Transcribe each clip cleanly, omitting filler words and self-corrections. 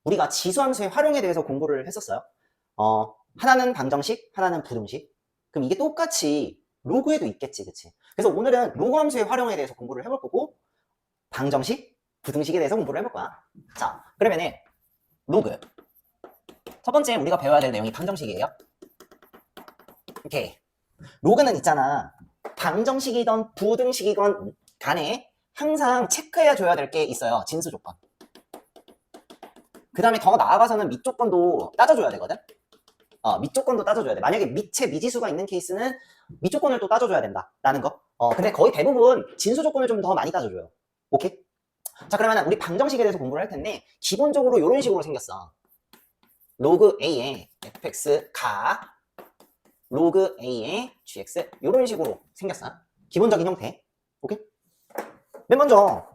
우리가 지수함수의 활용에 대해서 공부를 했었어요. 하나는 방정식, 하나는 부등식. 그럼 이게 똑같이 로그에도 있겠지, 그치? 그래서 오늘은 로그 함수의 활용에 대해서 공부를 해볼 거고, 방정식, 부등식에 대해서 공부를 해볼 거야. 자, 그러면은 로그. 첫 번째 우리가 배워야 될 내용이 방정식이에요. 오케이. 로그는 있잖아. 방정식이건 부등식이건 간에 항상 체크해 줘야 될 게 있어요. 진수 조건. 그 다음에 더 나아가서는 밑 조건도 따져줘야 되거든. 밑 조건도 따져줘야 돼. 만약에 밑에 미지수가 있는 케이스는 밑 조건을 또 따져줘야 된다라는 거. 근데 거의 대부분 진수 조건을 좀 더 많이 따져줘요. 오케이? 자, 그러면 우리 방정식에 대해서 공부를 할 텐데 기본적으로 이런 식으로 생겼어. 로그 A의 fx가 로그 A의 gx 이런 식으로 생겼어. 기본적인 형태. 오케이? 맨 먼저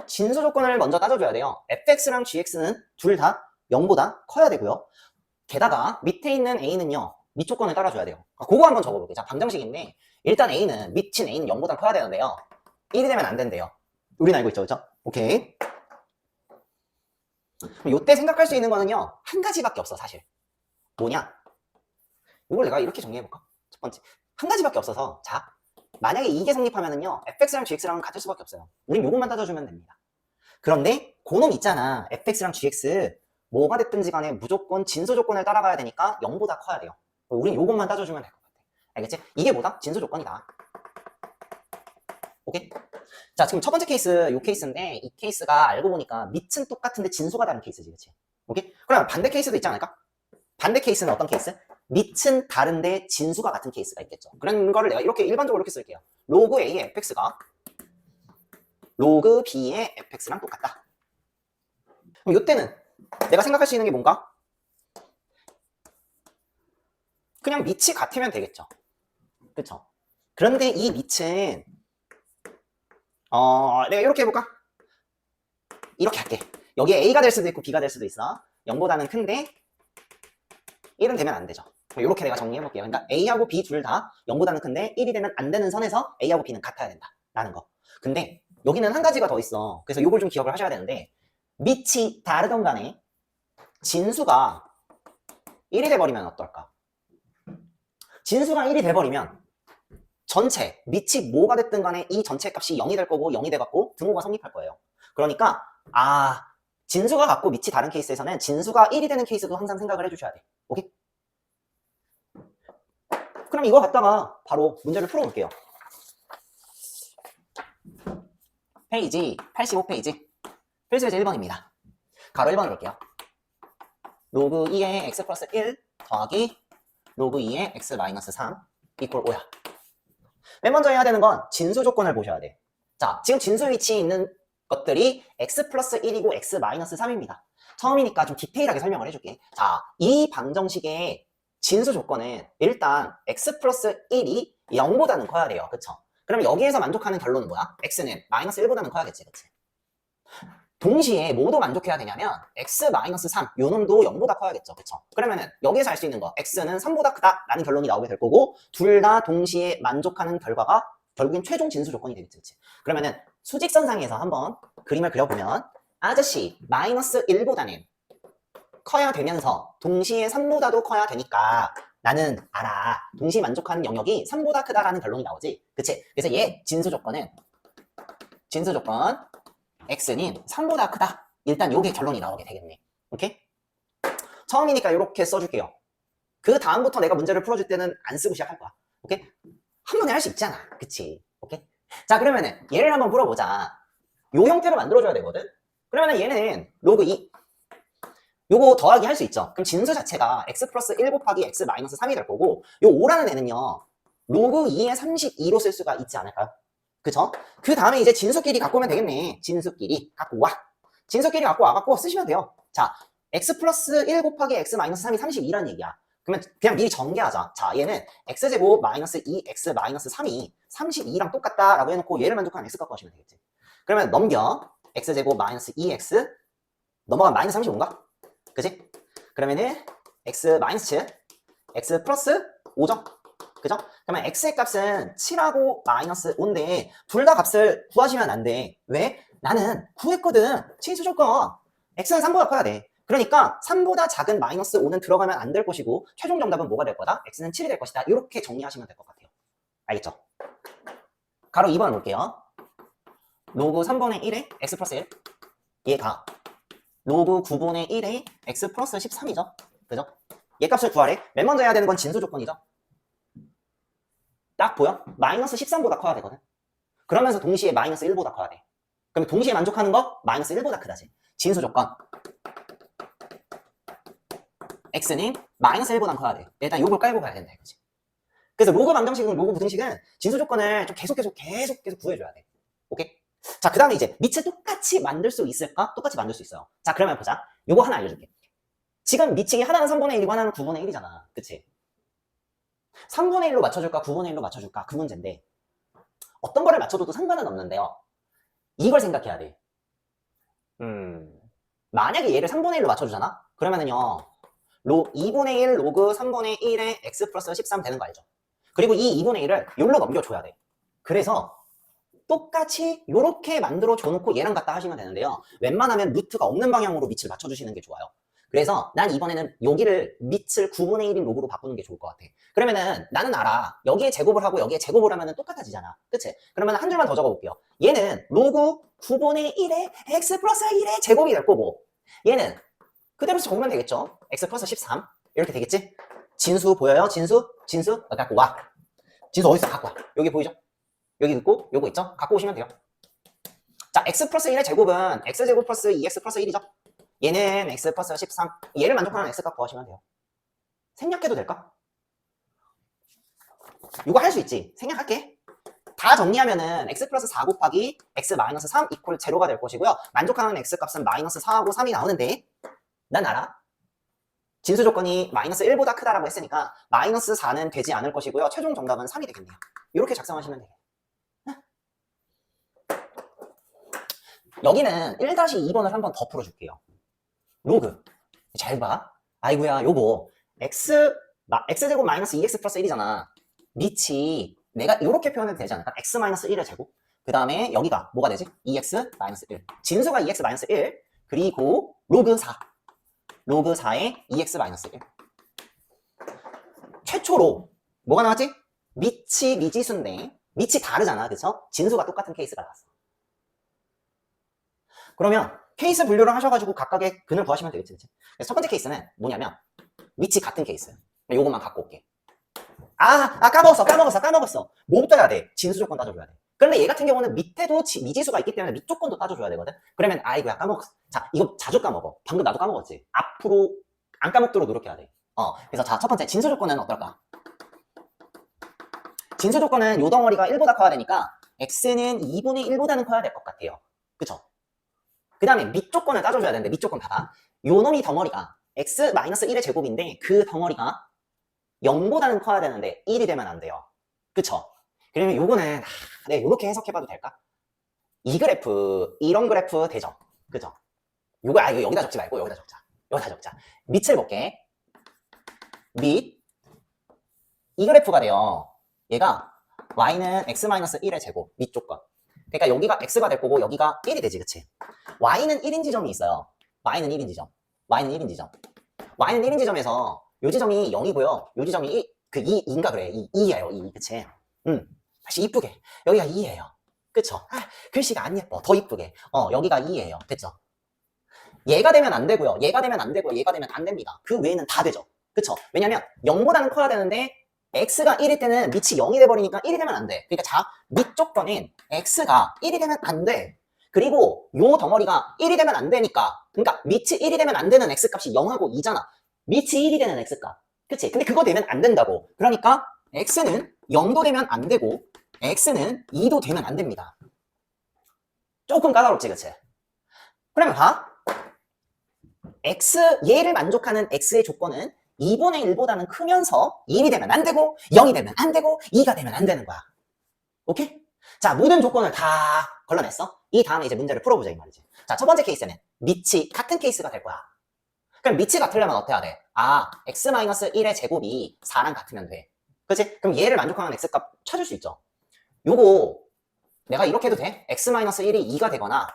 진수 조건을 먼저 따져줘야 돼요. fx랑 gx는 둘 다 0보다 커야 되고요. 게다가 밑에 있는 a는요, 밑 조건을 따라줘야 돼요. 그거 한번 적어볼게요. 자, 방정식인데 일단 a는 밑인 a는 0보다 커야 되는데요. 1이 되면 안 된대요. 우린 알고 있죠, 그렇죠? 오케이. 요때 생각할 수 있는 거는요, 한 가지밖에 없어, 사실. 뭐냐? 이걸 내가 이렇게 정리해볼까? 첫 번째, 한 가지밖에 없어서, 자, 만약에 이게 성립하면은요, fx랑 gx랑은 같을 수밖에 없어요. 우린 요것만 따져주면 됩니다. 그런데 그놈 있잖아, fx랑 gx 뭐가 됐든지 간에 무조건 진수 조건을 따라가야 되니까 0보다 커야 돼요. 우린 요것만 따져주면 될 것 같아. 알겠지? 이게 뭐다? 진수 조건이다. 오케이? 자, 지금 첫 번째 케이스, 요 케이스인데 이 케이스가 알고 보니까 밑은 똑같은데 진수가 다른 케이스지, 그치? 오케이? 그럼 반대 케이스도 있지 않을까? 반대 케이스는 어떤 케이스? 밑은 다른데 진수가 같은 케이스가 있겠죠. 그런 거를 내가 이렇게 일반적으로 이렇게 쓸게요. 로그 A의 fx가 로그 B의 fx랑 똑같다. 그럼 이때는 내가 생각할 수 있는 게 뭔가? 그냥 밑이 같으면 되겠죠. 그쵸? 그런데 이 밑은 내가 이렇게 해볼까? 이렇게 할게. 여기에 A가 될 수도 있고 B가 될 수도 있어. 0보다는 큰데 1은 되면 안 되죠. 이렇게 내가 정리해볼게요. 그러니까 A하고 B 둘 다 0보다는 큰데 1이 되면 안 되는 선에서 A하고 B는 같아야 된다라는 거. 근데 여기는 한 가지가 더 있어. 그래서 이걸 좀 기억을 하셔야 되는데 밑이 다르던 간에 진수가 1이 돼버리면 어떨까? 진수가 1이 돼버리면 전체, 밑이 뭐가 됐든 간에 이 전체 값이 0이 될 거고 0이 돼갖고 등호가 성립할 거예요. 그러니까 진수가 같고 밑이 다른 케이스에서는 진수가 1이 되는 케이스도 항상 생각을 해주셔야 돼. 오케이? 그럼 이거 갖다가 바로 문제를 풀어볼게요. 페이지 85페이지 필수예제 1번입니다. 가로 1번을 볼게요. 로그 2의 x 플러스 1 더하기 로그 2의 x 마이너스 3 이퀄 5야. 맨 먼저 해야 되는 건 진수 조건을 보셔야 돼. 자, 지금 진수 위치에 있는 것들이 x 플러스 1이고 x 마이너스 3입니다. 처음이니까 좀 디테일하게 설명을 해줄게. 자, 이 방정식의 진수 조건은 일단 x 플러스 1이 0보다는 커야 돼요. 그쵸? 그럼 여기에서 만족하는 결론은 뭐야? x는 마이너스 1보다는 커야겠지, 그치? 동시에 뭐도 만족해야 되냐면 x 마이너스 3 요 놈도 0보다 커야겠죠, 그쵸? 그러면은 여기에서 알 수 있는 거 x는 3보다 크다라는 결론이 나오게 될 거고 둘 다 동시에 만족하는 결과가 결국엔 최종 진수 조건이 되겠지, 그치? 그러면은 수직선상에서 한번 그림을 그려보면 아저씨 마이너스 1보다는 커야 되면서 동시에 3보다도 커야 되니까 나는 알아. 동시에 만족하는 영역이 3보다 크다라는 결론이 나오지, 그치? 그래서 얘 진수 조건 x는 3보다 크다. 일단 요게 결론이 나오게 되겠네. 오케이? 처음이니까 이렇게 써줄게요. 그 다음부터 내가 문제를 풀어줄 때는 안 쓰고 시작할 거야. 오케이? 한 번에 할 수 있잖아. 그치? 오케이? 자, 그러면은 얘를 한번 풀어보자. 요 형태로 만들어줘야 되거든? 그러면은 얘는 로그 2 요거 더하기 할 수 있죠. 그럼 진수 자체가 x 플러스 1 곱하기 x 마이너스 3이 될 거고 요 5라는 애는요 로그 2의 32로 쓸 수가 있지 않을까요? 그쵸? 그 다음에 이제 진수끼리 갖고 오면 되겠네. 진수끼리 갖고 와. 진수끼리 갖고 와갖고 쓰시면 돼요. 자, x 플러스 1 곱하기 x 마이너스 3이 32라는 얘기야. 그러면 그냥 미리 전개하자. 자, 얘는 x제곱 마이너스 2x 마이너스 3이 32랑 똑같다라고 해놓고 얘를 만족하는 x 갖고 하시면 되겠지. 그러면 넘겨. x제곱 마이너스 2x 넘어가면 마이너스 35인가? 그치? 그러면은 x 마이너스 7 x 플러스 5죠? 그죠? 그러면 x의 값은 7하고 마이너스 5인데 둘 다 값을 구하시면 안 돼. 왜? 나는 구했거든. 진수 조건. x는 3보다 커야 돼. 그러니까 3보다 작은 마이너스 5는 들어가면 안 될 것이고 최종 정답은 뭐가 될 거다? x는 7이 될 것이다. 이렇게 정리하시면 될 것 같아요. 알겠죠? 가로 2번 볼게요. 로그 3분의 1에 x 플러스 1 얘가 로그 9분의 1에 x 플러스 13이죠. 그죠? 얘 값을 구하래. 맨 먼저 해야 되는 건 진수 조건이죠. 딱 보여? 마이너스 13보다 커야 되거든. 그러면서 동시에 마이너스 1보다 커야 돼. 그러면 동시에 만족하는 거 마이너스 1보다 크다지. 진수 조건 x는 마이너스 1보다 커야 돼. 일단 요걸 깔고 가야 된다 이거지. 그래서 로그 방정식은 로그 부등식은 진수 조건을 좀 계속 구해줘야 돼. 오케이? 자, 그 다음에 이제 밑을 똑같이 만들 수 있을까? 똑같이 만들 수 있어요. 자, 그러면 보자. 요거 하나 알려줄게. 지금 미칭이 하나는 3분의 1이고 하나는 9분의 1이잖아. 그치? 3분의 1로 맞춰줄까? 9분의 1로 맞춰줄까? 그 문제인데 어떤 거를 맞춰줘도 상관은 없는데요. 이걸 생각해야 돼. 만약에 얘를 3분의 1로 맞춰주잖아? 그러면은요 2분의 1 로그 3분의 1에 x 플러스 13 되는 거 알죠? 그리고 이 2분의 1을 여기로 넘겨줘야 돼. 그래서 똑같이 이렇게 만들어 줘놓고 얘랑 갖다 하시면 되는데요. 웬만하면 루트가 없는 방향으로 밑을 맞춰주시는 게 좋아요. 그래서 난 이번에는 여기를 밑을 9분의 1인 로그로 바꾸는 게 좋을 것 같아. 그러면은 나는 알아. 여기에 제곱을 하고 여기에 제곱을 하면은 똑같아지잖아. 그치? 그러면 한 줄만 더 적어볼게요. 얘는 로그 9분의 1에 x 플러스 1의 제곱이 될 거고 얘는 그대로 적으면 되겠죠. x 플러스 13 이렇게 되겠지? 진수 보여요? 진수? 갖고 와. 진수 어딨어? 갖고 와. 여기 보이죠? 여기 있고 요거 있죠? 갖고 오시면 돼요. 자, x 플러스 1의 제곱은 x제곱 플러스 2x 플러스 1이죠? 얘는 x 플러스 13 얘를 만족하는 x값 구하시면 돼요. 생략해도 될까? 이거 할 수 있지. 생략할게. 다 정리하면은 x 플러스 4 곱하기 x 마이너스 3 이퀄 제로가 될 것이고요. 만족하는 x값은 마이너스 4하고 3이 나오는데 난 알아. 진수 조건이 마이너스 1보다 크다라고 했으니까 마이너스 4는 되지 않을 것이고요. 최종 정답은 3이 되겠네요. 이렇게 작성하시면 돼요. 여기는 1-2번을 한번 더 풀어줄게요. 로그 잘 봐. 아이고야 요거 x제곱 마이너스 2x 플러스 1이잖아. 밑이 내가 이렇게 표현해도 되지 않을까? x 마이너스 1의 제곱 그 다음에 여기가 뭐가 되지? 2x 마이너스 1 진수가 2x 마이너스 1 그리고 로그 4에 2x 마이너스 1 최초로 뭐가 나왔지? 밑이 미지수인데 밑이 다르잖아. 그쵸? 진수가 똑같은 케이스가 나왔어. 그러면 케이스 분류를 하셔가지고 각각의 근을 구하시면 되겠지. 그치? 그래서 첫 번째 케이스는 뭐냐면 위치 같은 케이스. 요것만 갖고 올게. 까먹었어. 뭐부터 해야 돼? 진수 조건 따져줘야 돼. 그런데 얘 같은 경우는 밑에도 미지수가 있기 때문에 밑 조건도 따져줘야 되거든. 그러면 아이고야 까먹었어. 자, 이거 자주 까먹어. 방금 나도 까먹었지. 앞으로 안 까먹도록 노력해야 돼. 그래서 자, 첫 번째 진수 조건은 어떨까? 진수 조건은 요 덩어리가 1보다 커야 되니까 x는 2분의 1보다는 커야 될 것 같아요. 그쵸? 그 다음에 밑 조건을 따져줘야 되는데 밑 조건 봐봐. 요 놈이 덩어리가 x-1의 제곱인데 그 덩어리가 0보다는 커야 되는데 1이 되면 안 돼요. 그쵸? 그러면 요거는 네, 요렇게 해석해봐도 될까? 이 그래프, 이런 그래프 되죠? 그죠? 이거 여기다 적지 말고 여기다 적자. 밑을 볼게. 밑. 이 그래프가 돼요. 얘가 y는 x-1의 제곱, 밑 조건. 그러니까 여기가 x가 될 거고 여기가 1이 되지, 그치? y는 1인 지점이 있어요. y는 1인 지점. y는 1인 지점에서 요 지점이 0이고요. 요 지점이 2인가 그래. 2예요, 2. 그치? 다시 이쁘게. 여기가 2예요. 그쵸? 글씨가 안 예뻐. 더 이쁘게. 여기가 2예요. 됐죠? 얘가 되면 안 되고요. 얘가 되면 안 됩니다. 그 외에는 다 되죠. 그쵸? 왜냐면 0보다는 커야 되는데 x가 1일 때는 밑이 0이 돼버리니까 1이 되면 안 돼. 그러니까 자, 밑 조건인 x가 1이 되면 안 돼. 그리고 요 덩어리가 1이 되면 안 되니까 그러니까 밑이 1이 되면 안 되는 x값이 0하고 2잖아. 밑이 1이 되는 x값. 그치? 근데 그거 되면 안 된다고. 그러니까 x는 0도 되면 안 되고 x는 2도 되면 안 됩니다. 조금 까다롭지, 그치? 그러면 봐. 얘를 만족하는 x의 조건은 2분의 1보다는 크면서 1이 되면 안 되고 0이 되면 안 되고 2가 되면 안 되는 거야. 오케이? 자, 모든 조건을 다 걸러냈어. 이 다음에 이제 문제를 풀어보자 이 말이지. 자, 첫 번째 케이스는 밑이 같은 케이스가 될 거야. 그럼 밑이 같으려면 어떻게 해야 돼? x-1의 제곱이 4랑 같으면 돼. 그치? 그럼 얘를 만족하는 x값 찾을 수 있죠. 요거 내가 이렇게 해도 돼? x-1이 2가 되거나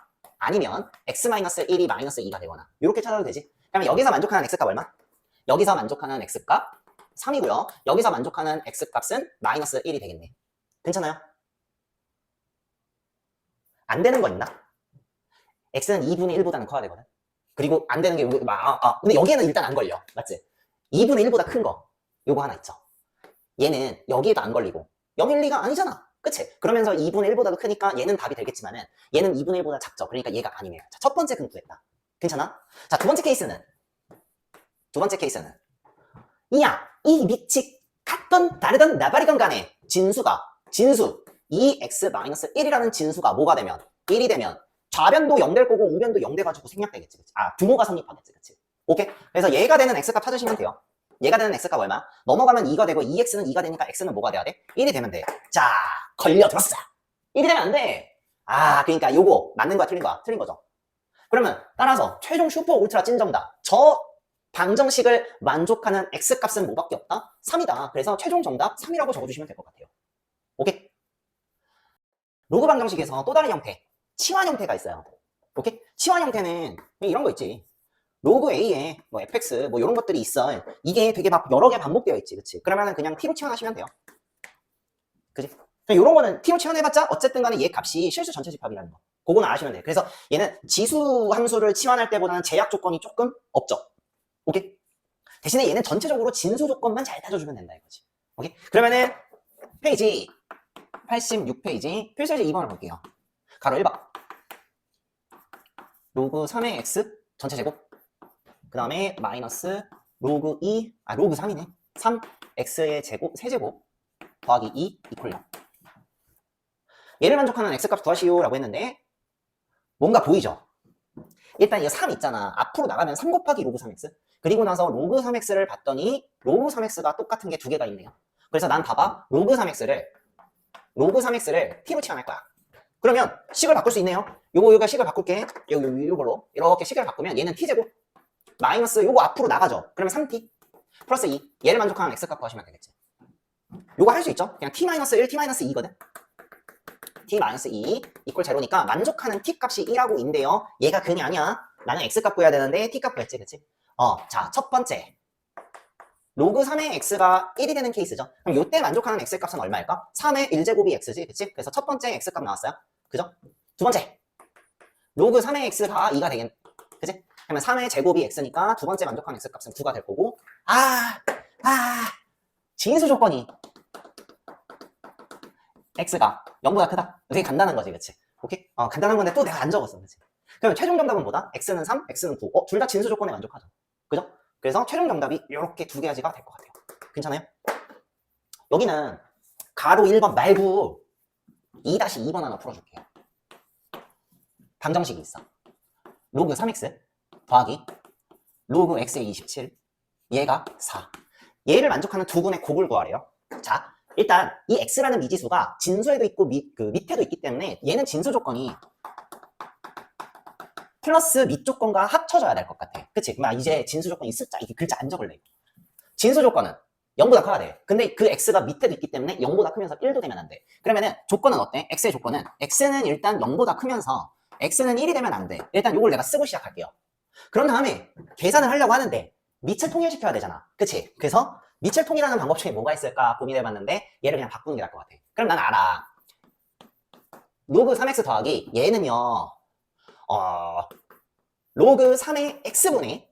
아니면 x-1이 -2가 되거나 이렇게 찾아도 되지. 그러면 여기서 만족하는 x값 얼마? 여기서 만족하는 x값 3이고요. 여기서 만족하는 x값은 -1이 되겠네. 괜찮아요? 안 되는 거 있나? x는 2분의 1보다는 커야 되거든. 그리고 안 되는 게 근데 여기에는 일단 안 걸려. 맞지? 2분의 1보다 큰 거. 요거 하나 있죠. 얘는 여기에도 안 걸리고 0, 1, 2가 아니잖아. 그치? 그러면서 2분의 1보다도 크니까 얘는 답이 되겠지만은 얘는 2분의 1보다 작죠. 그러니까 얘가 아니네요. 자, 첫 번째 근구했다. 괜찮아? 자, 두 번째 케이스는 이야, 이 밑이 같던 다르던 나발이건 간에 진수 2x-1이라는 진수가 뭐가 되면 1이 되면 좌변도 0 될 거고 우변도 0 돼가지고 생략되겠지. 그치? 분모가 성립하겠지. 그치? 오케이? 그래서 얘가 되는 x값 찾으시면 돼요. 얘가 되는 x값 얼마? 넘어가면 2가 되고 2x는 2가 되니까 x는 뭐가 돼야 돼? 1이 되면 돼. 자, 걸려들었어. 1이 되면 안 돼. 그러니까 요거 맞는 거야 틀린 거야? 틀린 거죠. 그러면 따라서 최종 슈퍼 울트라 찐정답. 저 방정식을 만족하는 x값은 뭐밖에 없다? 3이다. 그래서 최종 정답 3이라고 적어주시면 될 것 같아요. 오케이? 로그 방정식에서 또 다른 형태, 치환 형태가 있어요. 오케이? 치환 형태는 이런 거 있지. 로그 A에 뭐 fx 뭐 이런 것들이 있어. 이게 되게 막 여러 개 반복되어 있지. 그치? 그러면은 그냥 t로 치환하시면 돼요. 그치? 이런 거는 t로 치환해봤자 어쨌든 간에 얘 값이 실수 전체 집합이라는 거. 그거는 아시면 돼요. 그래서 얘는 지수 함수를 치환할 때보다는 제약 조건이 조금 없죠. 오케이? 대신에 얘는 전체적으로 진수 조건만 잘 따져주면 된다 이거지. 오케이? 그러면은 페이지 86페이지 필수제 2번을 볼게요. 가로 1번 로그 3의 x 전체 제곱 그 다음에 마이너스 로그 2 로그 3이네 3x의 제곱 세제곱 더하기 2 이퀄 0 얘를 만족하는 x값 구하시오 라고 했는데 뭔가 보이죠? 일단 이 3 있잖아. 앞으로 나가면 3 곱하기 로그 3x 그리고 나서 로그 3x를 봤더니 로그 3x가 똑같은 게 두 개가 있네요. 그래서 난 봐봐 로그 3x를 t로 치환할 거야. 그러면 식을 바꿀 수 있네요. 요거 식을 바꿀게. 요걸로 이렇게 식을 바꾸면 얘는 t제곱 마이너스 요거 앞으로 나가죠. 그러면 3t 플러스 2 얘를 만족하는 x값 구하시면 되겠지. 요거 할 수 있죠. 그냥 t-1, t-2거든. t-2 이퀄 제로니까 만족하는 t값이 1하고 인데요. 얘가 그게 아니야. 나는 x값 구해야 되는데 t값 구했지. 그치? 자, 첫 번째 로그 3의 x가 1이 되는 케이스죠. 그럼 요때 만족하는 x값은 얼마일까? 3의 1제곱이 x지. 그치? 그래서 첫 번째 x값 나왔어요. 그죠? 두 번째 로그 3의 x가 2가 되겠 그치? 그러면 3의 제곱이 x니까 두 번째 만족하는 x값은 9가 될 거고 진수 조건이 x가 0보다 크다. 되게 간단한 거지. 그치? 오케이? 간단한 건데 또 내가 안 적었어. 그치? 그럼 최종 정답은 뭐다? x는 3, x는 9. 둘 다 진수 조건에 만족하죠. 그죠? 그래서 최종 정답이 이렇게 두 가지가 될 것 같아요. 괜찮아요? 여기는 가로 1번 말고 2-2번 하나 풀어줄게요. 방정식이 있어. 로그 3x 더하기 로그 x의 27 얘가 4 얘를 만족하는 두 군의 곱을 구하래요. 자, 일단 이 x라는 미지수가 진수에도 있고 밑에도 있기 때문에 얘는 진수 조건이 플러스 밑 조건과 합쳐져야 될 것 같아. 그치? 이제 진수 조건이 숫자 이게 글자 안 적을래. 진수 조건은 0보다 커야 돼. 근데 그 x가 밑에도 있기 때문에 0보다 크면서 1도 되면 안 돼. 그러면은 조건은 어때? x의 조건은 x는 일단 0보다 크면서 x는 1이 되면 안 돼. 일단 요걸 내가 쓰고 시작할게요. 그런 다음에 계산을 하려고 하는데 밑을 통일시켜야 되잖아. 그치? 그래서 밑을 통일하는 방법 중에 뭐가 있을까 고민해봤는데 얘를 그냥 바꾸는 게 나을 것 같아. 그럼 난 알아. 로그 3x 더하기 얘는요 로그 3의 x분의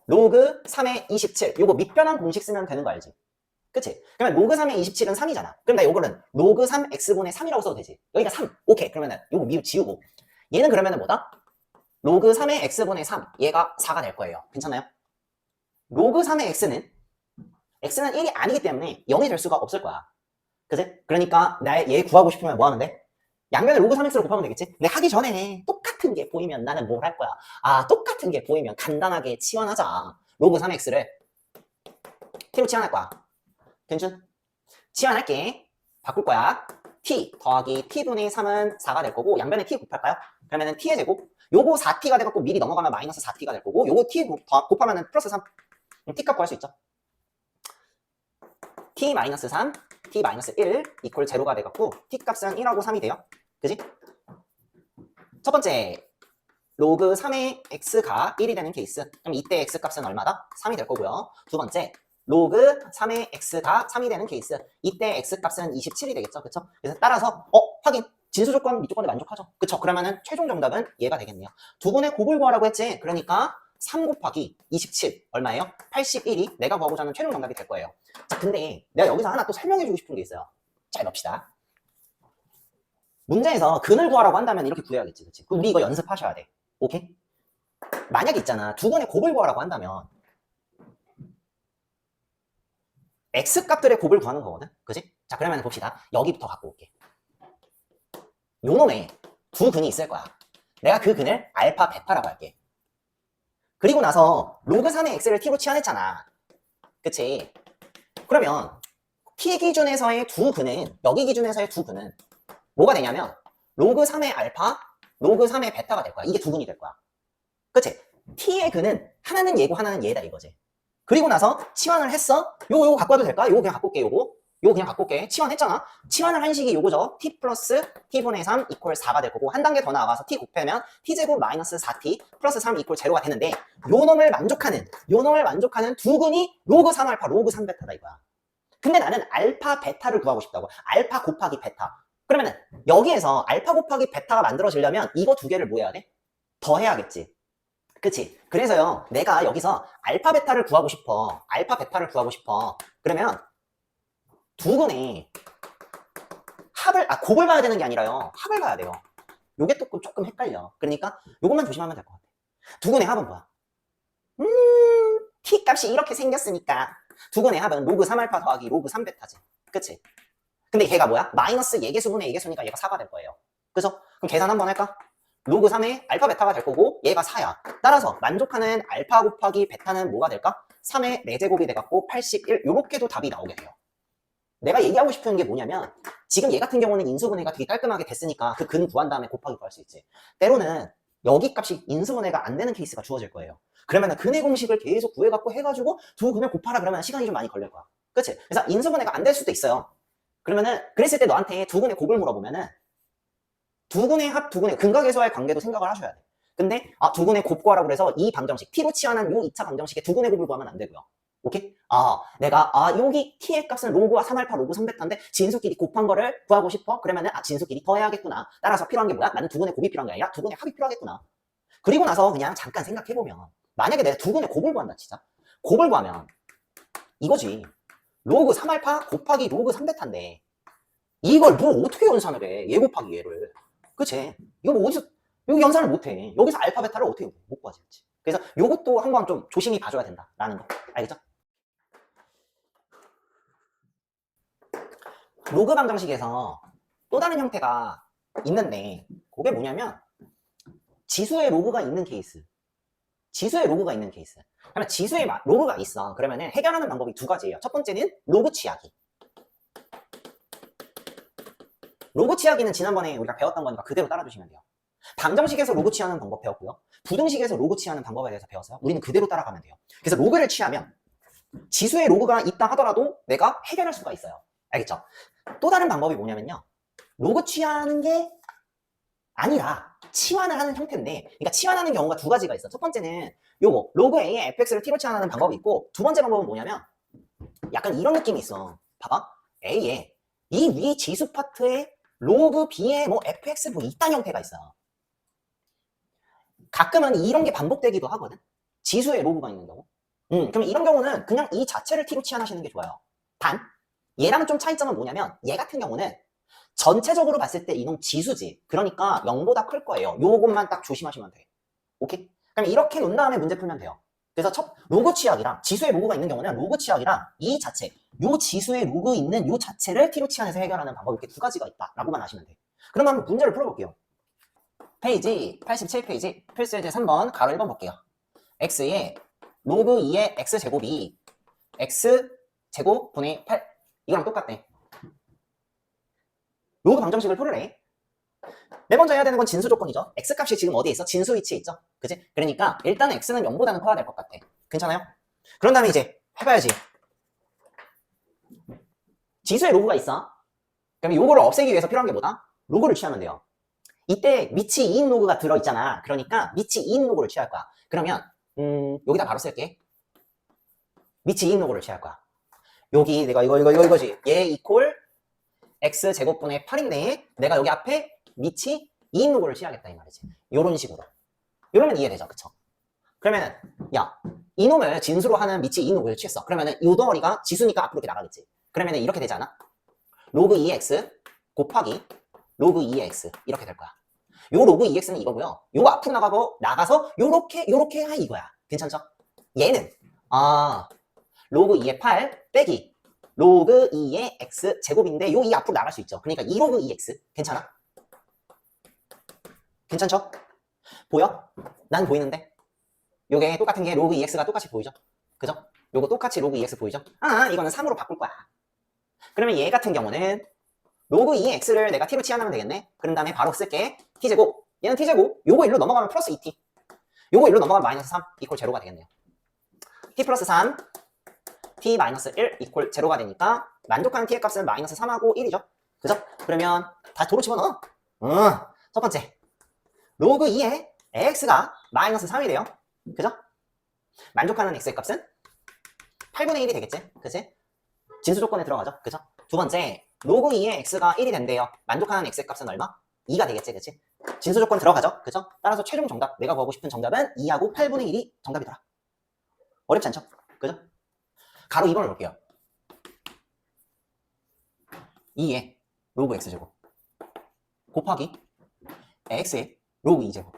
로그 3의 27 요거 밑변환 공식 쓰면 되는 거 알지? 그치? 그러면 로그 3의 27은 3이잖아. 그럼 나 요거는 로그 3x분의 3이라고 써도 되지. 여기가 3 오케이. 그러면은 요거 지우고 얘는 그러면은 뭐다? 로그 3의 x분의 3 얘가 4가 될 거예요. 괜찮아요? 로그 3의 x는 1이 아니기 때문에 0이 될 수가 없을 거야. 그치? 그러니까 얘 구하고 싶으면 뭐 하면 돼? 양면을 로그 3x로 곱하면 되겠지? 근데 하기 전에 똑같은 게 보이면 나는 뭘 할 거야? 똑같은 게 보이면 간단하게 치환하자. 로그 3x를 t로 치환할 거야. 괜찮? 치환할게. 바꿀 거야. t 더하기 t분의 3은 4가 될 거고 양변에 t 곱할까요? 그러면은 t의 제곱 요거 4t가 돼갖고 미리 넘어가면 마이너스 4t가 될 거고 요거 t 곱하면은 플러스 3 t값 구할 수 있죠. t-3 t-1 이퀄 제로가 돼갖고 t값은 1하고 3이 돼요. 그지? 첫 번째 로그 3의 x가 1이 되는 케이스. 그럼 이때 x 값은 얼마다? 3이 될 거고요. 두 번째, 로그 3의 x가 3이 되는 케이스. 이때 x 값은 27이 되겠죠. 그쵸? 그래서 따라서 확인. 진수 조건 이조건에 만족하죠. 그쵸? 그러면은 최종 정답은 얘가 되겠네요. 두 분의 곱을 구하라고 했지. 그러니까 3 곱하기 27 얼마예요? 81이 내가 구하고자 하는 최종 정답이 될 거예요. 자, 근데 내가 여기서 하나 또 설명해주고 싶은 게 있어요. 잘 봅시다. 문제에서 근을 구하라고 한다면 이렇게 구해야겠지. 그치? 우리 이거 연습하셔야 돼. 오케이? 만약에 있잖아. 두 분의 곱을 구하라고 한다면 x값들의 곱을 구하는 거거든. 그지? 자, 그러면 봅시다. 여기부터 갖고 올게. 요 놈에 두 근이 있을 거야. 내가 그 근을 알파, 베타라고 할게. 그리고 나서 로그 3의 x를 t로 치환했잖아. 그치? 그러면 t 기준에서의 두 근은, 여기 기준에서의 두 근은 뭐가 되냐면 로그 3의 알파, 로그 3의 베타가 될 거야. 이게 두 근이 될 거야. 그치? t의 근은 하나는 얘고 하나는 얘다 이거지. 그리고 나서 치환을 했어. 요거 갖고 와도 될까? 요거 그냥 갖고 올게. 요거 그냥 갖고 올게. 치환했잖아. 치환을 한 식이 요거죠. t 플러스 t분의 3 이퀄 4가 될 거고, 한 단계 더 나아가서 t 곱하면 t제곱 마이너스 4t 플러스 3 이퀄 0가 되는데, 요 놈을 만족하는 두 근이 로그 3알파, 로그 3베타다 이거야. 근데 나는 알파, 베타를 구하고 싶다고. 알파 곱하기 베타. 그러면은 여기에서 알파 곱하기 베타가 만들어지려면 이거 두 개를 뭐 해야 돼? 더해야겠지. 그치? 그래서요, 내가 여기서 알파 베타를 구하고 싶어. 알파 베타를 구하고 싶어. 그러면 두 근의 합을, 곱을 봐야 되는 게 아니라요, 합을 봐야 돼요. 요게 조금 헷갈려. 그러니까 요것만 조심하면 될 것 같아. 두 근의 합은 뭐야? t 값이 이렇게 생겼으니까 두 근의 합은 로그 3알파 더하기 로그 3베타지. 그치? 근데 걔가 뭐야? 마이너스 예개수분의 예개수니까 얘가 4가 될 거예요. 그죠? 그럼 계산 한번 할까? 로그 3의 알파 베타가 될 거고 얘가 4야. 따라서 만족하는 알파 곱하기 베타는 뭐가 될까? 3의 4제곱이 돼갖고 81, 요렇게도 답이 나오게 돼요. 내가 얘기하고 싶은 게 뭐냐면, 지금 얘 같은 경우는 인수분해가 되게 깔끔하게 됐으니까 그 근 구한 다음에 곱하기 구할 수 있지. 때로는 여기 값이 인수분해가 안 되는 케이스가 주어질 거예요. 그러면 근의 공식을 계속 구해갖고 해가지고 두 근을 곱하라 그러면 시간이 좀 많이 걸릴 거야. 그치? 그래서 인수분해가 안 될 수도 있어요. 그러면은 그랬을 때 너한테 두 근의 곱을 물어보면은 두 근의 합, 두 근의 근각에서의 관계도 생각을 하셔야 돼. 근데 두 근의 곱 구하라고 그래서 이 방정식, t로 치환한 요 2차 방정식에 두 근의 곱을 구하면 안 되고요. 오케이? 내가 여기 t의 값은 로그와 3알파, 로그 3베타인데 진수끼리 곱한 거를 구하고 싶어? 그러면은 진수끼리 더해야겠구나. 따라서 필요한 게 뭐야? 나는 두 근의 곱이 필요한 게 아니라 두 근의 합이 필요하겠구나. 그리고 나서 그냥 잠깐 생각해보면, 만약에 내가 두 근의 곱을 구한다 치자. 곱을 구하면 이거지. 로그 3알파 곱하기 로그 3베타인데 이걸 뭐 어떻게 연산을 해? 얘 곱하기 얘를. 그치? 이거 뭐 어디서, 여기 연산을 못 해. 여기서 알파 베타를 어떻게 못 구하지? 그래서 요것도 한번 좀 조심히 봐줘야 된다라는 거. 알겠죠? 로그 방정식에서 또 다른 형태가 있는데, 그게 뭐냐면 지수의 로그가 있는 케이스. 지수의 로그가 있는 케이스. 그러면 지수의 로그가 있어. 그러면은 해결하는 방법이 두 가지예요. 첫 번째는 로그 취하기. 로그 취하기는 지난번에 우리가 배웠던 거니까 그대로 따라주시면 돼요. 방정식에서 로그 취하는 방법 배웠고요. 부등식에서 로그 취하는 방법에 대해서 배웠어요. 우리는 그대로 따라가면 돼요. 그래서 로그를 취하면 지수의 로그가 있다 하더라도 내가 해결할 수가 있어요. 알겠죠? 또 다른 방법이 뭐냐면요, 로그 취하는 게 아니라 치환을 하는 형태인데, 그러니까 치환하는 경우가 두 가지가 있어. 첫 번째는 요거 로그 A의 fx를 t로 치환하는 방법이 있고, 두 번째 방법은 뭐냐면 약간 이런 느낌이 있어. 봐봐. A에 이 위 지수 파트에 로그 B에 뭐 fx 뭐 이딴 형태가 있어. 가끔은 이런 게 반복되기도 하거든. 지수에 로그가 있는 경우. 그럼 이런 경우는 그냥 이 자체를 t로 치환하시는 게 좋아요. 단 얘랑 좀 차이점은 뭐냐면, 얘 같은 경우는 전체적으로 봤을 때 이놈 지수지. 그러니까 0보다 클 거예요. 요것만 딱 조심하시면 돼. 오케이? 그럼 이렇게 놓은 다음에 문제 풀면 돼요. 그래서 로그 취약이랑 지수의 로그가 있는 경우는 로그 취약이랑 이 자체, 요 지수의 로그 있는 요 자체를 t로 치환해서 해결하는 방법, 이렇게 두 가지가 있다라고만 아시면 돼. 그러면 한번 문제를 풀어볼게요. 페이지 87페이지 필수 예제 3번 가로 1번 볼게요. x의 로그 2의 x제곱이 x제곱 분의 8, 이거랑 똑같대. 로그 방정식을 풀으래. 맨 먼저 해야 되는 건 진수 조건이죠. x값이 지금 어디에 있어? 진수 위치에 있죠. 그치? 그러니까 일단 x는 0보다는 커야 될 것 같아. 괜찮아요? 그런 다음에 이제 해봐야지. 지수에 로그가 있어. 그럼 요거를 없애기 위해서 필요한 게 뭐다? 로그를 취하면 돼요. 이때 밑이 2인 로그가 들어있잖아. 그러니까 밑이 2인 로그를 취할 거야. 그러면 여기다 바로 쓸게. 밑이 2인 로그를 취할 거야. 여기 내가 이거지. 얘 이퀄 x제곱분의 8인데 내가 여기 앞에 밑이 2인 로그를 취하겠다 이 말이지. 요런 식으로. 이러면 이해되죠. 그쵸? 그러면은 야 이놈을 진수로 하는 밑이 2인 로그를 취했어. 그러면은 이 덩어리가 지수니까 앞으로 이렇게 나가겠지. 그러면은 이렇게 되지 않아? 로그 2x 곱하기 로그 2의 x 이렇게 될 거야. 요 로그 2x는 이거고요. 요거 앞으로 나가서 요렇게 하 이거야. 괜찮죠? 얘는 로그 2의 8 빼기 로그 2의 x 제곱인데 요 2 앞으로 나갈 수 있죠. 그러니까 2 로그 2x 괜찮아? 괜찮죠? 보여? 난 보이는데? 요게 똑같은 게 로그 2x가 똑같이 보이죠? 그죠? 요거 똑같이 로그 2x 보이죠? 이거는 3으로 바꿀 거야. 그러면 얘 같은 경우는 로그 2x를 내가 t로 치환하면 되겠네? 그런 다음에 바로 쓸게. t제곱. 얘는 t제곱. 요거 일로 넘어가면 플러스 2t. 요거 일로 넘어가면 마이너스 3 이퀄 제로가 되겠네요. t 플러스 3 t 마이너스 1 이퀄 제로가 되니까 만족하는 t의 값은 마이너스 3하고 1이죠. 그죠? 그러면 다시 도로 집어넣어. 첫 번째. 로그 2의 x가 마이너스 3이 돼요. 그죠? 만족하는 x의 값은 8분의 1이 되겠지? 그치? 진수 조건에 들어가죠? 그죠? 두 번째, 로그 2의 x가 1이 된대요. 만족하는 x의 값은 얼마? 2가 되겠지, 그치? 진수 조건 들어가죠? 그죠? 따라서 최종 정답, 내가 구하고 싶은 정답은 2하고 8분의 1이 정답이더라. 어렵지 않죠? 그죠? 가로 2번을 볼게요. 2의 로그 x제곱 곱하기 x의 로그 2제곱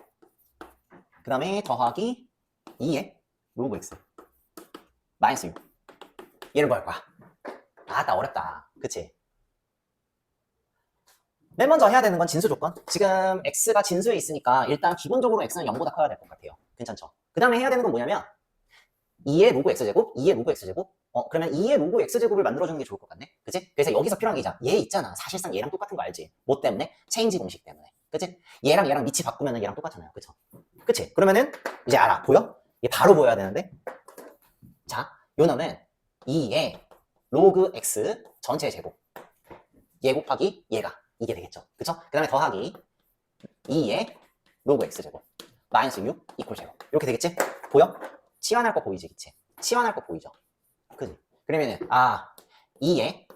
그 다음에 더하기 2의 로그 x 마이너스 6 얘를 구할 거야. 나 어렵다. 그치? 맨 먼저 해야 되는 건 진수 조건. 지금 x가 진수에 있으니까 일단 기본적으로 x는 0보다 커야 될 것 같아요. 괜찮죠? 그 다음에 해야 되는 건 뭐냐면 2의 로그 x제곱, 2의 로그 x제곱 그러면 2의 로그 x제곱을 만들어주는 게 좋을 것 같네? 그치? 그래서 여기서 필요한 게 얘 있잖아. 사실상 얘랑 똑같은 거 알지? 뭐 때문에? 체인지 공식 때문에. 그치? 얘랑 밑이 바꾸면 얘랑 똑같잖아요. 그쵸? 그치? 그러면은 이제 알아. 보여? 얘 바로 보여야 되는데 자, 요 놈은 2의 로그 x 전체 제곱 얘 곱하기 얘가 이게 되겠죠. 그쵸? 그 다음에 더하기 2의 로그 x제곱 마이너스 6 이퀄 제로 이렇게 되겠지? 보여? 치환할 거 보이지? 그치? 치환할 거 보이죠? 그치? 그러면은 2의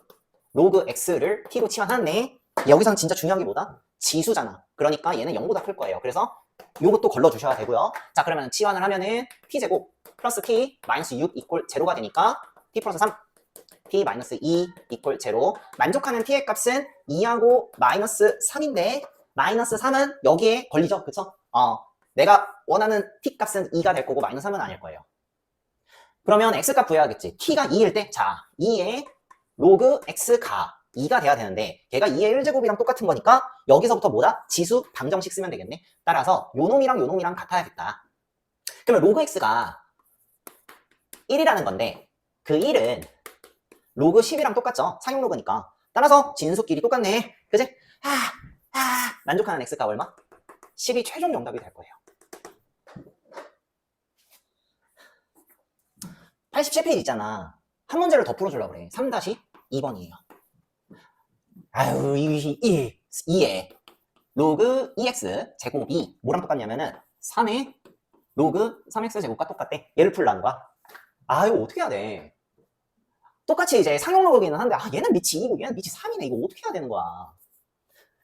로그 x를 t로 치환하네. 여기서는 진짜 중요한 게 뭐다? 지수잖아. 그러니까 얘는 0보다 클 거예요. 그래서 요것도 걸러주셔야 되고요. 자, 그러면 치환을 하면은 t제곱 플러스 t 마이너스 6 이퀄 제로가 되니까 t 플러스 3 t 마이너스 2 이퀄 제로. 만족하는 t의 값은 2하고 마이너스 3인데 마이너스 3은 여기에 걸리죠. 그쵸? 내가 원하는 t 값은 2가 될 거고 마이너스 3은 아닐 거예요. 그러면 x 값 구해야겠지. t가 2일 때, 자, 2의 로그 x가 2가 돼야 되는데 걔가 2의 1제곱이랑 똑같은 거니까 여기서부터 뭐다? 지수 방정식 쓰면 되겠네. 따라서 요 놈이랑 같아야겠다. 그러면 로그 x가 1이라는 건데 그 1은 로그 10이랑 똑같죠? 상용 로그니까. 따라서 진수끼리 똑같네. 그지? 만족하는 x가 얼마? 10이 최종 정답이 될 거예요. 87페이지 있잖아. 한 문제를 더 풀어주려고 그래. 3-2번이에요. 아유, 2에 로그 2x 제곱이 뭐랑 똑같냐면은 3의 로그 3x 제곱과 똑같대. 얘를 풀라는 거야. 이거 어떻게 해야 돼? 똑같이 이제 상용 로그기는 한데 얘는 밑이 2고 얘는 밑이 3이네. 이거 어떻게 해야 되는 거야?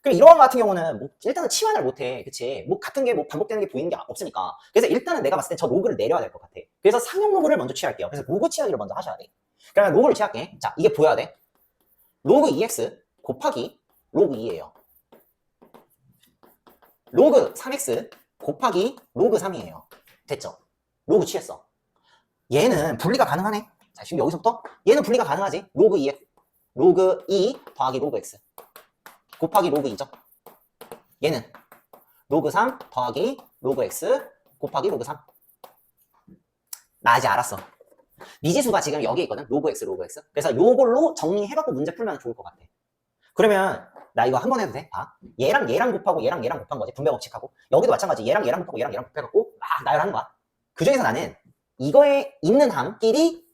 그럼 이런 거 같은 경우는 뭐 일단은 치환을 못해. 그치? 뭐 같은 게 뭐 반복되는 게 보이는 게 없으니까. 그래서 일단은 내가 봤을 때 저 로그를 내려야 될 것 같아. 그래서 상용 로그를 먼저 취할게요. 그래서 로그 취하기를 먼저 하셔야 돼. 그러면 로그를 취할게. 자, 이게 보여야 돼. 로그 2x 곱하기 로그 2예요. 로그 3x 곱하기 로그 3이에요. 됐죠? 로그 취했어. 얘는 분리가 가능하네. 자, 지금 여기서부터 얘는 분리가 가능하지. 로그 2x 로그 2 더하기 로그 x 곱하기 로그 2죠. 얘는 로그 3 더하기 로그 x 곱하기 로그 3. 나 이제 알았어. 미지수가 지금 여기에 있거든. 로그 x, 로그 x. 그래서 요걸로 정리해갖고 문제 풀면 좋을 것 같아. 그러면 나 이거 한 번 해도 돼? 봐. 얘랑 곱하고 얘랑 곱한 거지. 분배 법칙하고. 여기도 마찬가지. 얘랑 곱하고 얘랑 곱해갖고 막 나열하는 거야. 그 중에서 나는 이거에 있는 함끼리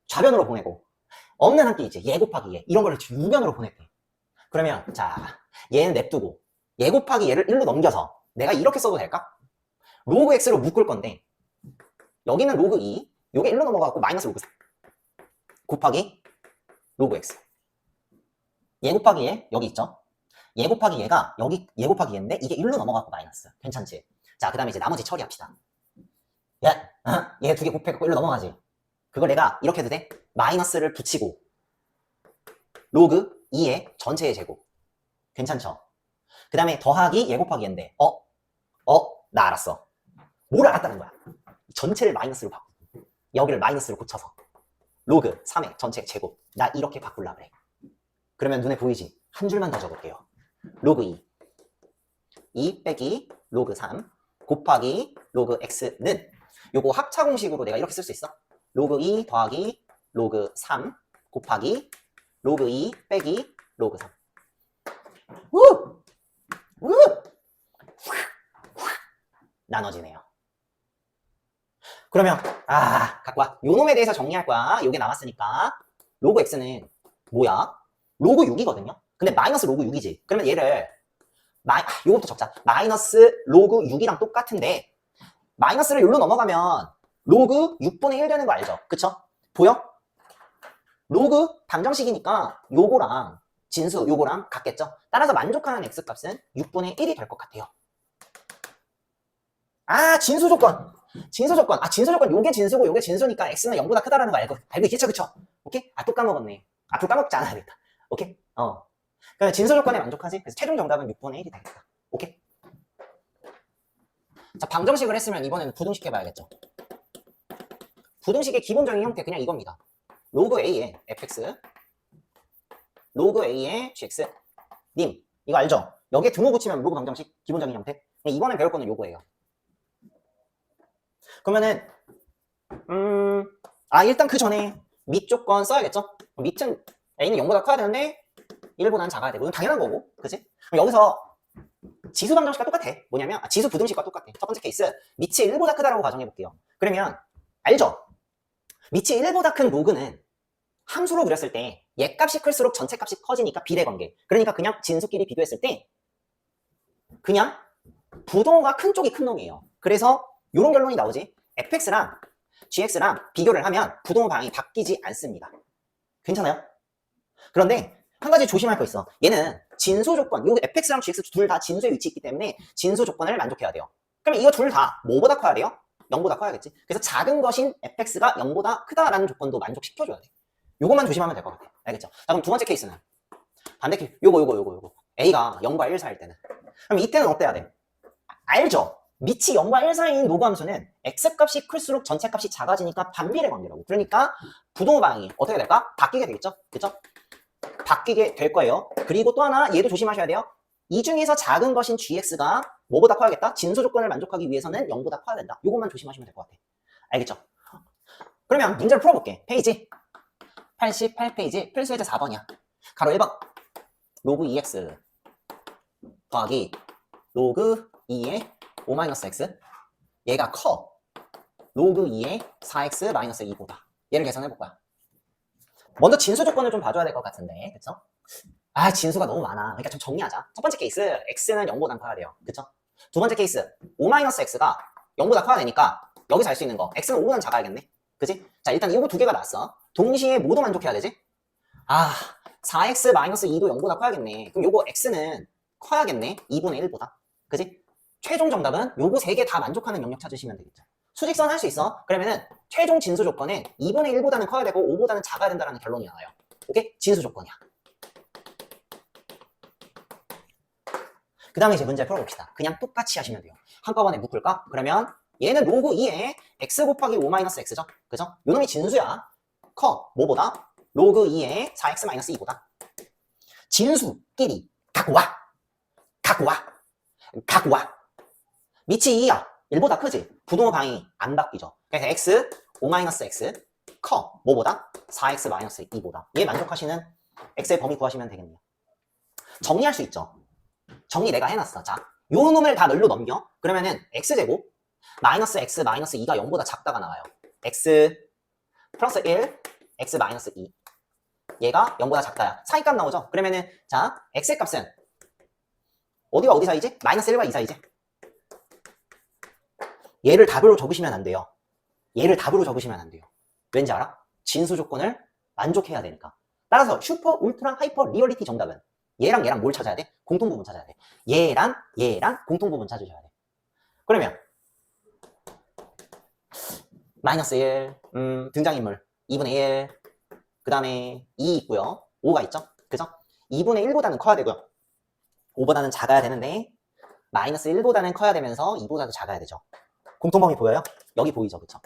좌변으로 보내고 없는 함끼리 있지. 얘 곱하기 얘. 이런 거를 우변으로 보낼게. 그러면 자, 얘는 냅두고 얘 곱하기 얘를 1로 넘겨서 내가 이렇게 써도 될까? 로그 x로 묶을 건데 여기는 로그 2, 요게 1로 넘어가고 마이너스 로그 3 곱하기 로그 x. 얘 곱하기 얘 여기 있죠? 얘 곱하기 얘가 여기 얘 곱하기 얘인데 이게 1로 넘어가고 마이너스. 괜찮지? 자, 그 다음에 이제 나머지 처리합시다. 얘 두 개 곱해갖고 1로 넘어가지. 그걸 내가 이렇게 해도 돼? 마이너스를 붙이고 로그 2의 전체의 제곱. 괜찮죠? 그 다음에 더하기 얘 곱하기 얘인데 나 알았어. 뭘 알았다는 거야? 전체를 마이너스로 바꾸고 여기를 마이너스로 고쳐서 로그 3의 전체 제곱. 나 이렇게 바꾸려고 그래. 그러면 눈에 보이지? 한 줄만 더 적을게요. 로그 2 빼기 로그 3 곱하기 로그 x는 요거 합차 공식으로 내가 이렇게 쓸 수 있어. 로그 2 더하기 로그 3 곱하기 로그 2 빼기 로그 3. 우! 우! 나눠지네요. 그러면 갖고 와. 요 놈에 대해서 정리할 거야. 요게 남았으니까. 로그 x는 뭐야? 로그 6이거든요. 근데 마이너스 로그 6이지. 그러면 얘를 요것부터 적자. 마이너스 로그 6이랑 똑같은데 마이너스를 여기로 넘어가면 로그 6분의 1 되는 거 알죠? 그쵸? 보여? 로그 방정식이니까 요거랑 진수 요거랑 같겠죠? 따라서 만족하는 x값은 6분의 1이 될 것 같아요. 진수 조건. 진수 조건. 요게 진수고 요게 진수니까 x는 0보다 크다라는 거 알고 있겠죠? 그쵸? 오케이? 또 까먹었네. 앞으로 까먹지 않아야겠다. 오케이? 그러니까 진수 조건에 만족하지? 그래서 최종 정답은 6분의 1이 되겠다. 오케이? 자, 방정식을 했으면 이번에는 부등식 해봐야겠죠. 부등식의 기본적인 형태 그냥 이겁니다. 로그 a의 fx, 로그 a의 gx. 님, 이거 알죠? 여기에 등호 붙이면 로그 방정식 기본적인 형태. 이번에 배울 거는 요거예요. 그러면은 일단 그 전에 밑 조건 써야겠죠? 밑은 a는 0보다 커야 되는데 1보다는 작아야 되고 이건 당연한 거고, 그치? 그럼 여기서 지수 방정식과 똑같아. 뭐냐면 지수 부등식과 똑같아. 첫 번째 케이스 밑이 1보다 크다라고 가정해 볼게요. 그러면 알죠? 밑이 1보다 큰 로그는 함수로 그렸을 때 얘 값이 클수록 전체 값이 커지니까 비례관계. 그러니까 그냥 진수끼리 비교했을 때 그냥 부동호가 큰 쪽이 큰 놈이에요. 그래서 이런 결론이 나오지. fx랑 gx랑 비교를 하면 부동호 방향이 바뀌지 않습니다. 괜찮아요? 그런데 한 가지 조심할 거 있어. 얘는 진수 조건, 요 fx랑 gx 둘 다 진수에 위치해 있기 때문에 진수 조건을 만족해야 돼요. 그럼 이거 둘 다 뭐보다 커야 돼요? 0보다 커야겠지. 그래서 작은 것인 fx가 0보다 크다라는 조건도 만족시켜줘야 돼. 요것만 조심하면 될 것 같아. 알겠죠? 자, 그럼 두 번째 케이스는 반대 케이스. 요거. a가 0과 1 사이일 때는. 그럼 이때는 어때야 돼? 알죠? 밑이 0과 1 사이인 로그 함수는 x값이 클수록 전체 값이 작아지니까 반비례 관계라고. 그러니까 부동호 방향이 어떻게 될까? 바뀌게 되겠죠? 그쵸? 바뀌게 될 거예요. 그리고 또 하나 얘도 조심하셔야 돼요. 이 중에서 작은 것인 gx가 뭐보다 커야겠다? 진수 조건을 만족하기 위해서는 0보다 커야 된다. 이것만 조심하시면 될 것 같아. 알겠죠? 그러면 문제를 풀어볼게. 페이지 88페이지 필수예제 4번이야. 가로 1번 로그 2x 더하기 로그 2의 5-x 얘가 커 로그 2의 4x-2보다. 얘를 계산해볼 거야. 먼저 진수 조건을 좀 봐줘야 될 것 같은데, 그쵸? 진수가 너무 많아. 그러니까 좀 정리하자. 첫 번째 케이스, x는 0보다 커야 돼요. 그쵸? 두 번째 케이스, 5-x가 0보다 커야 되니까 여기서 알 수 있는 거, x는 5보다는 작아야겠네. 그치? 자, 일단 이거 두 개가 나왔어. 동시에 모두 만족해야 되지? 4x-2도 0보다 커야겠네. 그럼 요거 x는 커야겠네. 2분의 1보다. 그치? 최종 정답은 요거 세 개 다 만족하는 영역 찾으시면 되겠죠. 수직선 할 수 있어. 그러면은 최종 진수 조건은 2분의 1보다는 커야 되고 5보다는 작아야 된다는 결론이 나와요. 오케이? 진수 조건이야. 그 다음에 이제 문제 풀어봅시다. 그냥 똑같이 하시면 돼요. 한꺼번에 묶을까? 그러면 얘는 로그 2에 x 곱하기 5-x죠. 그죠? 요놈이 진수야. 커. 뭐보다? 로그 2에 4x-2보다. 진수끼리 갖고 와. 밑이 2야. 1보다 크지? 부동호 방향이 안 바뀌죠. 그래서 x, 5-x 커. 뭐보다? 4x-2보다. 얘 만족하시는 x의 범위 구하시면 되겠네요. 정리할 수 있죠. 정리 내가 해놨어. 자, 요 놈을 다 널로 넘겨. 그러면은 x제곱 마이너스 x 마이너스 2가 0보다 작다가 나와요. x 플러스 1 x 마이너스 2 얘가 0보다 작다야. 사이값 나오죠. 그러면은 자, x의 값은 어디가 어디 사이지? 마이너스 1과 2 사이지? 얘를 답으로 적으시면 안 돼요. 얘를 답으로 적으시면 안 돼요. 왠지 알아? 진수 조건을 만족해야 되니까. 따라서 슈퍼, 울트라, 하이퍼, 리얼리티 정답은 얘랑 얘랑 뭘 찾아야 돼? 공통부분 찾아야 돼. 얘랑 얘랑 공통부분 찾으셔야 돼. 그러면 마이너스 1, 등장인물 2분의 1, 그 다음에 2 있고요. 5가 있죠? 그죠? 2분의 1보다는 커야 되고요. 5보다는 작아야 되는데 마이너스 1보다는 커야 되면서 2보다도 작아야 되죠. 공통범위 보여요? 여기 보이죠? 그쵸?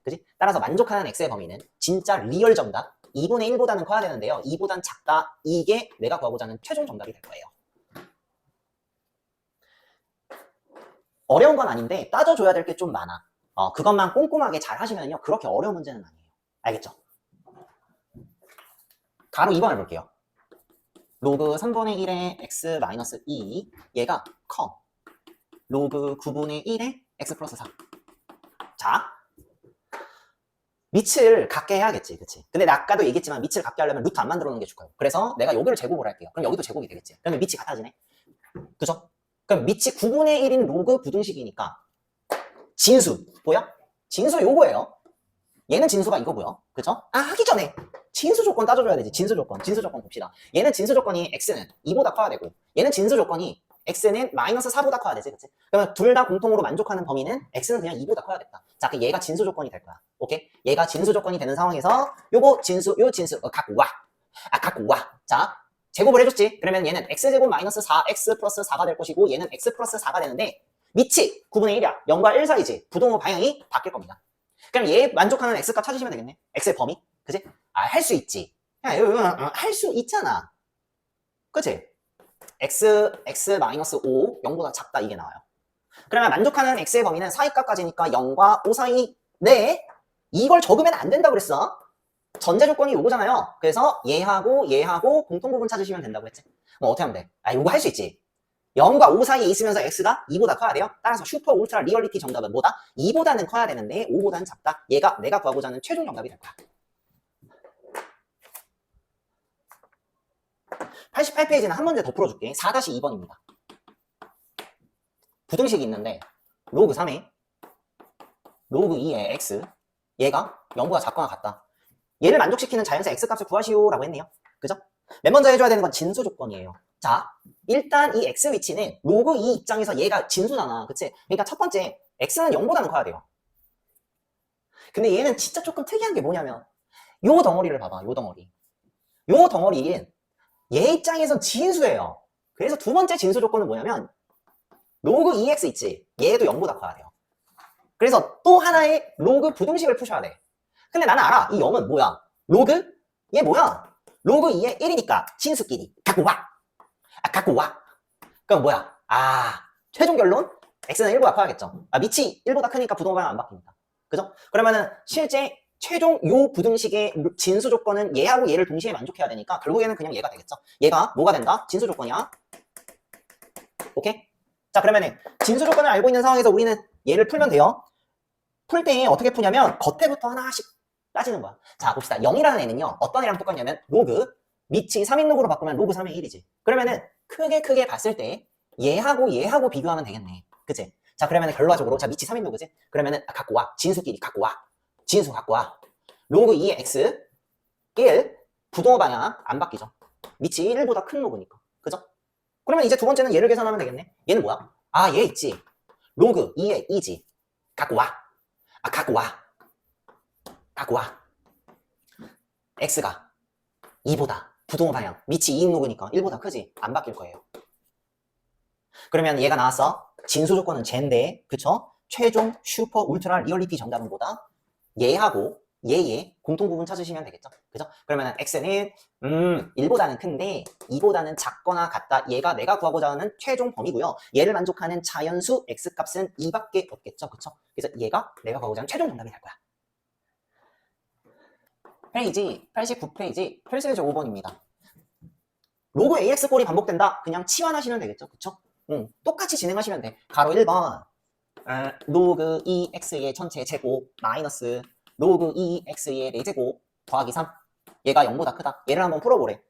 그지? 따라서 만족하는 x의 범위는 진짜 리얼 정답 2분의 1보다는 커야 되는데요. 2보단 작다. 이게 내가 구하고자 하는 최종 정답이 될 거예요. 어려운 건 아닌데 따져줘야 될 게 좀 많아. 그것만 꼼꼼하게 잘 하시면요. 그렇게 어려운 문제는 아니에요. 알겠죠? 가로 2번을 볼게요. 로그 3분의 1의 x 마이너스 2 얘가 커. 로그 9분의 1의 x 플러스 4. 자, 밑을 갖게 해야겠지, 그치? 근데 아까도 얘기했지만 밑을 갖게 하려면 루트 안 만들어 놓는 게 좋아요. 그래서 내가 여기를 제곱을 할게요. 그럼 여기도 제곱이 되겠지. 그러면 밑이 같아지네. 그죠? 그럼 밑이 9분의 1인 로그 부등식이니까 진수 보여? 진수 요거예요. 얘는 진수가 이거고요. 그죠? 하기 전에 진수 조건 따져줘야 되지. 진수 조건 봅시다. 얘는 진수 조건이 x는 2보다 커야 되고 얘는 진수 조건이 x는 마이너스 4보다 커야 되지. 그치? 그러면 둘 다 공통으로 만족하는 범위는 x는 그냥 2보다 커야겠다. 자, 그 얘가 진수 조건이 될 거야. 오케이? 얘가 진수 조건이 되는 상황에서 요거 진수, 요 진수 갖고 와. 갖고 와. 자, 제곱을 해줬지. 그러면 얘는 x제곱 마이너스 4x 플러스 4가 될 것이고 얘는 x 플러스 4가 되는데 밑이 9분의 1이야. 0과 1 사이지. 부동호 방향이 바뀔 겁니다. 그럼 얘 만족하는 x값 찾으시면 되겠네. x의 범위. 그치? 할 수 있지. 할 수 있잖아. 그치? x 마이너스 5, 0보다 작다 이게 나와요. 그러면 만족하는 x의 범위는 사이값까지니까 0과 5 사이 네. 이걸 적으면 안 된다고 그랬어. 전제 조건이 요거잖아요. 그래서 얘하고 공통부분 찾으시면 된다고 했지. 어떻게 하면 돼? 요거 할 수 있지. 0과 5 사이에 있으면서 x가 2보다 커야 돼요. 따라서 슈퍼 울트라 리얼리티 정답은 뭐다? 2보다는 커야 되는데 5보다는 작다. 얘가 내가 구하고자 하는 최종 정답이 될 거야. 88페이지는 한 문제 더 풀어줄게. 4-2번입니다. 부등식이 있는데 로그 3에 로그 2의 x 얘가 0보다 작거나 같다. 얘를 만족시키는 자연수 x값을 구하시오 라고 했네요. 그죠? 맨 먼저 해줘야 되는 건 진수 조건이에요. 자, 일단 이 x 위치는 로그 2 입장에서 얘가 진수잖아. 그치? 그러니까 첫 번째 x는 0보다는 커야 돼요. 근데 얘는 진짜 조금 특이한 게 뭐냐면 요 덩어리를 봐봐. 요 덩어리는 얘 입장에선 진수예요. 그래서 두 번째 진수 조건은 뭐냐면 로그 2x 있지? 얘도 0보다 커야 돼요. 그래서 또 하나의 로그 부등식을 푸셔야 돼. 근데 나는 알아. 이 0은 뭐야? 로그? 얘 뭐야? 로그 2의 1이니까 진수끼리 갖고 와. 갖고 와. 그럼 뭐야? 최종 결론? x는 1보다 커야겠죠. 밑이 1보다 크니까 부동호 방향 안 바뀝니다. 그죠? 그러면은 실제 최종 요 부등식의 진수 조건은 얘하고 얘를 동시에 만족해야 되니까 결국에는 그냥 얘가 되겠죠. 얘가 뭐가 된다? 진수 조건이야. 오케이? 자, 그러면은 진수 조건을 알고 있는 상황에서 우리는 얘를 풀면 돼요. 풀 때 어떻게 푸냐면 겉에부터 하나씩 따지는 거야. 자, 봅시다. 0이라는 애는요. 어떤 애랑 똑같냐면 로그 밑이 3인로그로 바꾸면 로그 3의 1이지. 그러면은 크게 봤을 때 얘하고 비교하면 되겠네. 그치? 자, 그러면은 결과적으로 자, 밑이 3인로그지? 그러면은 갖고 와. 진수끼리 갖고 와. 진수 갖고 와. 로그 2의 x 1 부동호 방향 안 바뀌죠. 밑이 1보다 큰 로그니까. 그죠? 그러면 이제 두 번째는 얘를 계산하면 되겠네. 얘는 뭐야? 얘 있지. 로그 2의 2지. 갖고 와. 갖고 와. x가 2보다 부동호 방향 밑이 2인 로그니까 1보다 크지? 안 바뀔 거예요. 그러면 얘가 나왔어. 진수 조건은 쟤인데, 그쵸? 최종 슈퍼 울트라 리얼리티 정답은 뭐다? 얘하고 얘의 공통부분 찾으시면 되겠죠? 그죠? 그러면 x는 1보다는 큰데 2보다는 작거나 같다. 얘가 내가 구하고자 하는 최종 범위고요. 얘를 만족하는 자연수 x값은 2밖에 없겠죠? 그쵸? 그래서 얘가 내가 구하고자 하는 최종 정답이 될 거야. 페이지 89페이지 필수예제 5번입니다. 로그 ax 꼴이 반복된다. 그냥 치환하시면 되겠죠? 그쵸? 똑같이 진행하시면 돼. 가로 1번 로그 2x의 전체 제곱 마이너스 로그 2x의 4제곱 더하기 3. 얘가 0보다 크다. 얘를 한번 풀어보래.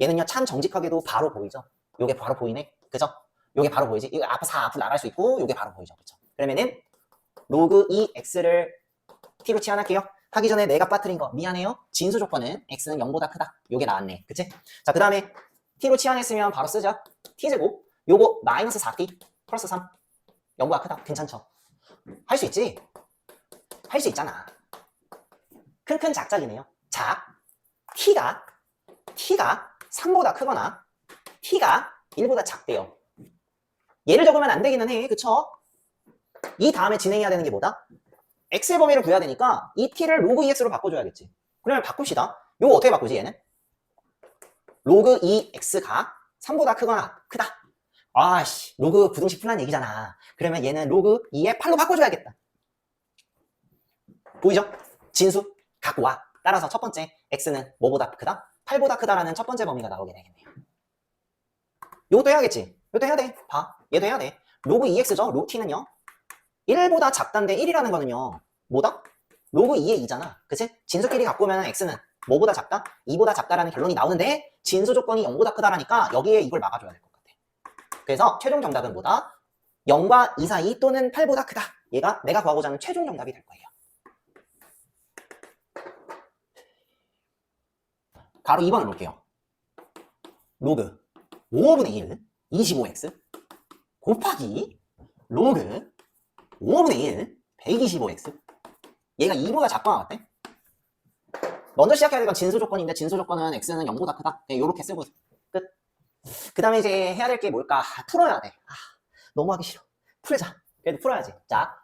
얘는요 참 정직하게도 바로 보이죠? 요게 바로 보이네. 그죠? 요게 바로 보이지? 이거 앞으로 나갈 수 있고 요게 바로 보이죠. 그쵸? 그러면은 로그 2x를 t로 치환할게요. 하기 전에 내가 빠뜨린 거 미안해요. 진수 조건은 x는 0보다 크다. 요게 나왔네. 그치? 자, 그 다음에 t로 치환했으면 바로 쓰죠. t제곱 요거 마이너스 4t 플러스 3 0보다 크다. 괜찮죠? 할 수 있지? 할 수 있잖아. 큰 작작이네요. 자, t가 3보다 크거나 t가 1보다 작대요. 얘를 적으면 안 되기는 해. 그쵸? 이 다음에 진행해야 되는 게 뭐다? x의 범위를 구해야 되니까 이 t를 로그 2x로 바꿔줘야겠지. 그러면 바꿉시다. 요거 어떻게 바꾸지 얘는? 로그 2x가 3보다 크거나 크다. 아씨, 로그 부등식 풀란 얘기잖아. 그러면 얘는 로그 2의 8로 바꿔줘야겠다. 보이죠? 진수 갖고 와. 따라서 첫 번째 x는 뭐보다 크다? 8보다 크다라는 첫 번째 범위가 나오게 되겠네요. 요것도 해야겠지. 요것도 해야 돼. 봐. 얘도 해야 돼. 로그 2x죠. 로그 t는요. 1보다 작다인데 1이라는 거는요. 뭐다? 로그 2의 2잖아. 그치? 진수끼리 갖고 오면 x는 뭐보다 작다? 2보다 작다라는 결론이 나오는데 진수 조건이 0보다 크다라니까 여기에 이걸 막아줘야 될 것 같아. 그래서 최종 정답은 뭐다? 0과 2 사이 또는 8보다 크다. 얘가 내가 구하고자 하는 최종 정답이 될 거예요. 바로 2번을 볼게요. 로그 5분의 1 25x 곱하기 로그 5분의 1 125x 얘가 2보다 작거나 같대. 먼저 시작해야 될 건 진수 조건인데 진수 조건은 x는 0보다 크다. 네, 요렇게 쓰고 끝. 그 다음에 이제 해야 될 게 뭘까? 풀어야 돼. 너무 하기 싫어. 풀자. 그래도 풀어야지. 자,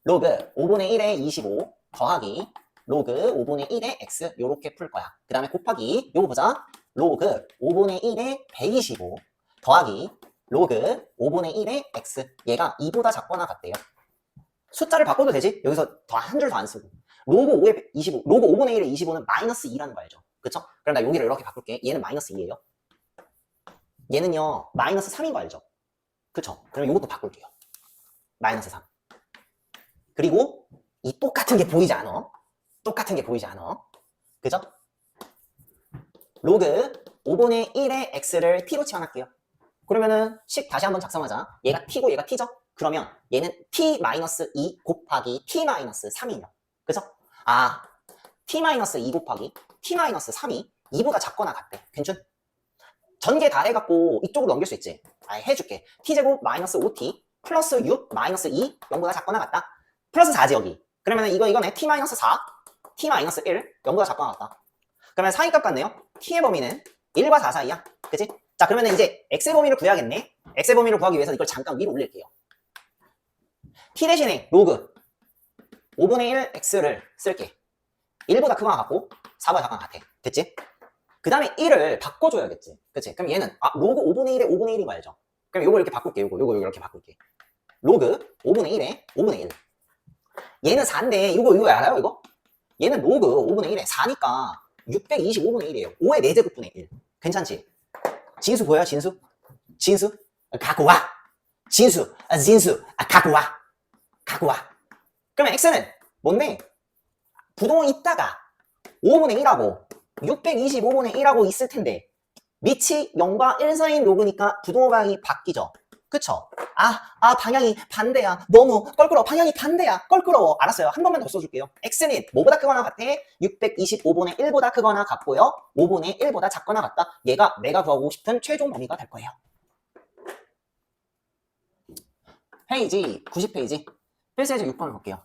로그 5분의 1에 25 더하기 로그 5분의 1에 x 요렇게 풀 거야. 그 다음에 곱하기 요거 보자. 로그 5분의 1에 125 더하기 로그 5분의 1에 x 얘가 2보다 작거나 같대요. 숫자를 바꿔도 되지? 여기서 더 한 줄 더 안 쓰고 로그 5에 25 로그 5분의 1에 25는 마이너스 2라는 거 알죠? 그쵸? 그럼 나 여기를 이렇게 바꿀게. 얘는 마이너스 2예요. 얘는요 마이너스 3인 거 알죠? 그쵸? 그럼 이것도 바꿀게요. 마이너스 3 그리고 이 똑같은 게 보이지 않아? 똑같은 게 보이지 않아? 그죠? 로그 5분의 1의 x를 t로 치환할게요. 그러면은 식 다시 한번 작성하자. 얘가 t고 얘가 t죠? 그러면 얘는 t-2 곱하기 t-3이냐. 그죠? t-2 곱하기 t-3이 2보다 작거나 같대. 괜찮? 전개 다 해갖고 이쪽으로 넘길 수 있지. 해줄게. t제곱 마이너스 5t 플러스 6 마이너스 2 0보다 작거나 같다. 플러스 4지 여기. 그러면 이거네. t-4 t-1 0보다 작거나 같다. 그러면 사이값 같네요. t의 범위는 1과 4 사이야. 그치? 자, 그러면 이제 x의 범위를 구해야겠네. x의 범위를 구하기 위해서 이걸 잠깐 위로 올릴게요. t 대신에 로그 5분의 1 x를 쓸게. 1보다 크거나 같고 4보다 작거나 같아. 됐지? 그 다음에 1을 바꿔줘야겠지. 그치? 그럼 얘는 로그 5분의 1에 5분의 1인 거 알죠? 그럼 요거 이렇게 바꿀게. 요거 이렇게 바꿀게. 로그 5분의 1에 5분의 1. 얘는 4인데 이거 알아요? 이거? 얘는 로그 5분의 1에 4니까 625분의 1이에요. 5의 4제곱분의 1. 괜찮지? 진수 보여요? 진수? 진수? 갖고 와. 진수. 갖고 와. 갖고 와. 그러면 x는 뭔데? 부동이 있다가 5분의 1하고 625분의 1하고 있을 텐데 밑이 0과 1 사이인 로그니까 부동호 방향이 바뀌죠. 그쵸? 방향이 반대야. 너무 껄끄러워. 방향이 반대야. 껄끄러워. 알았어요. 한 번만 더 써줄게요. x는 뭐보다 크거나 같아? 625분의 1보다 크거나 같고요. 5분의 1보다 작거나 같다. 얘가 내가 구하고 싶은 최종 범위가 될 거예요. 페이지 90페이지 필수예제 6번을 볼게요.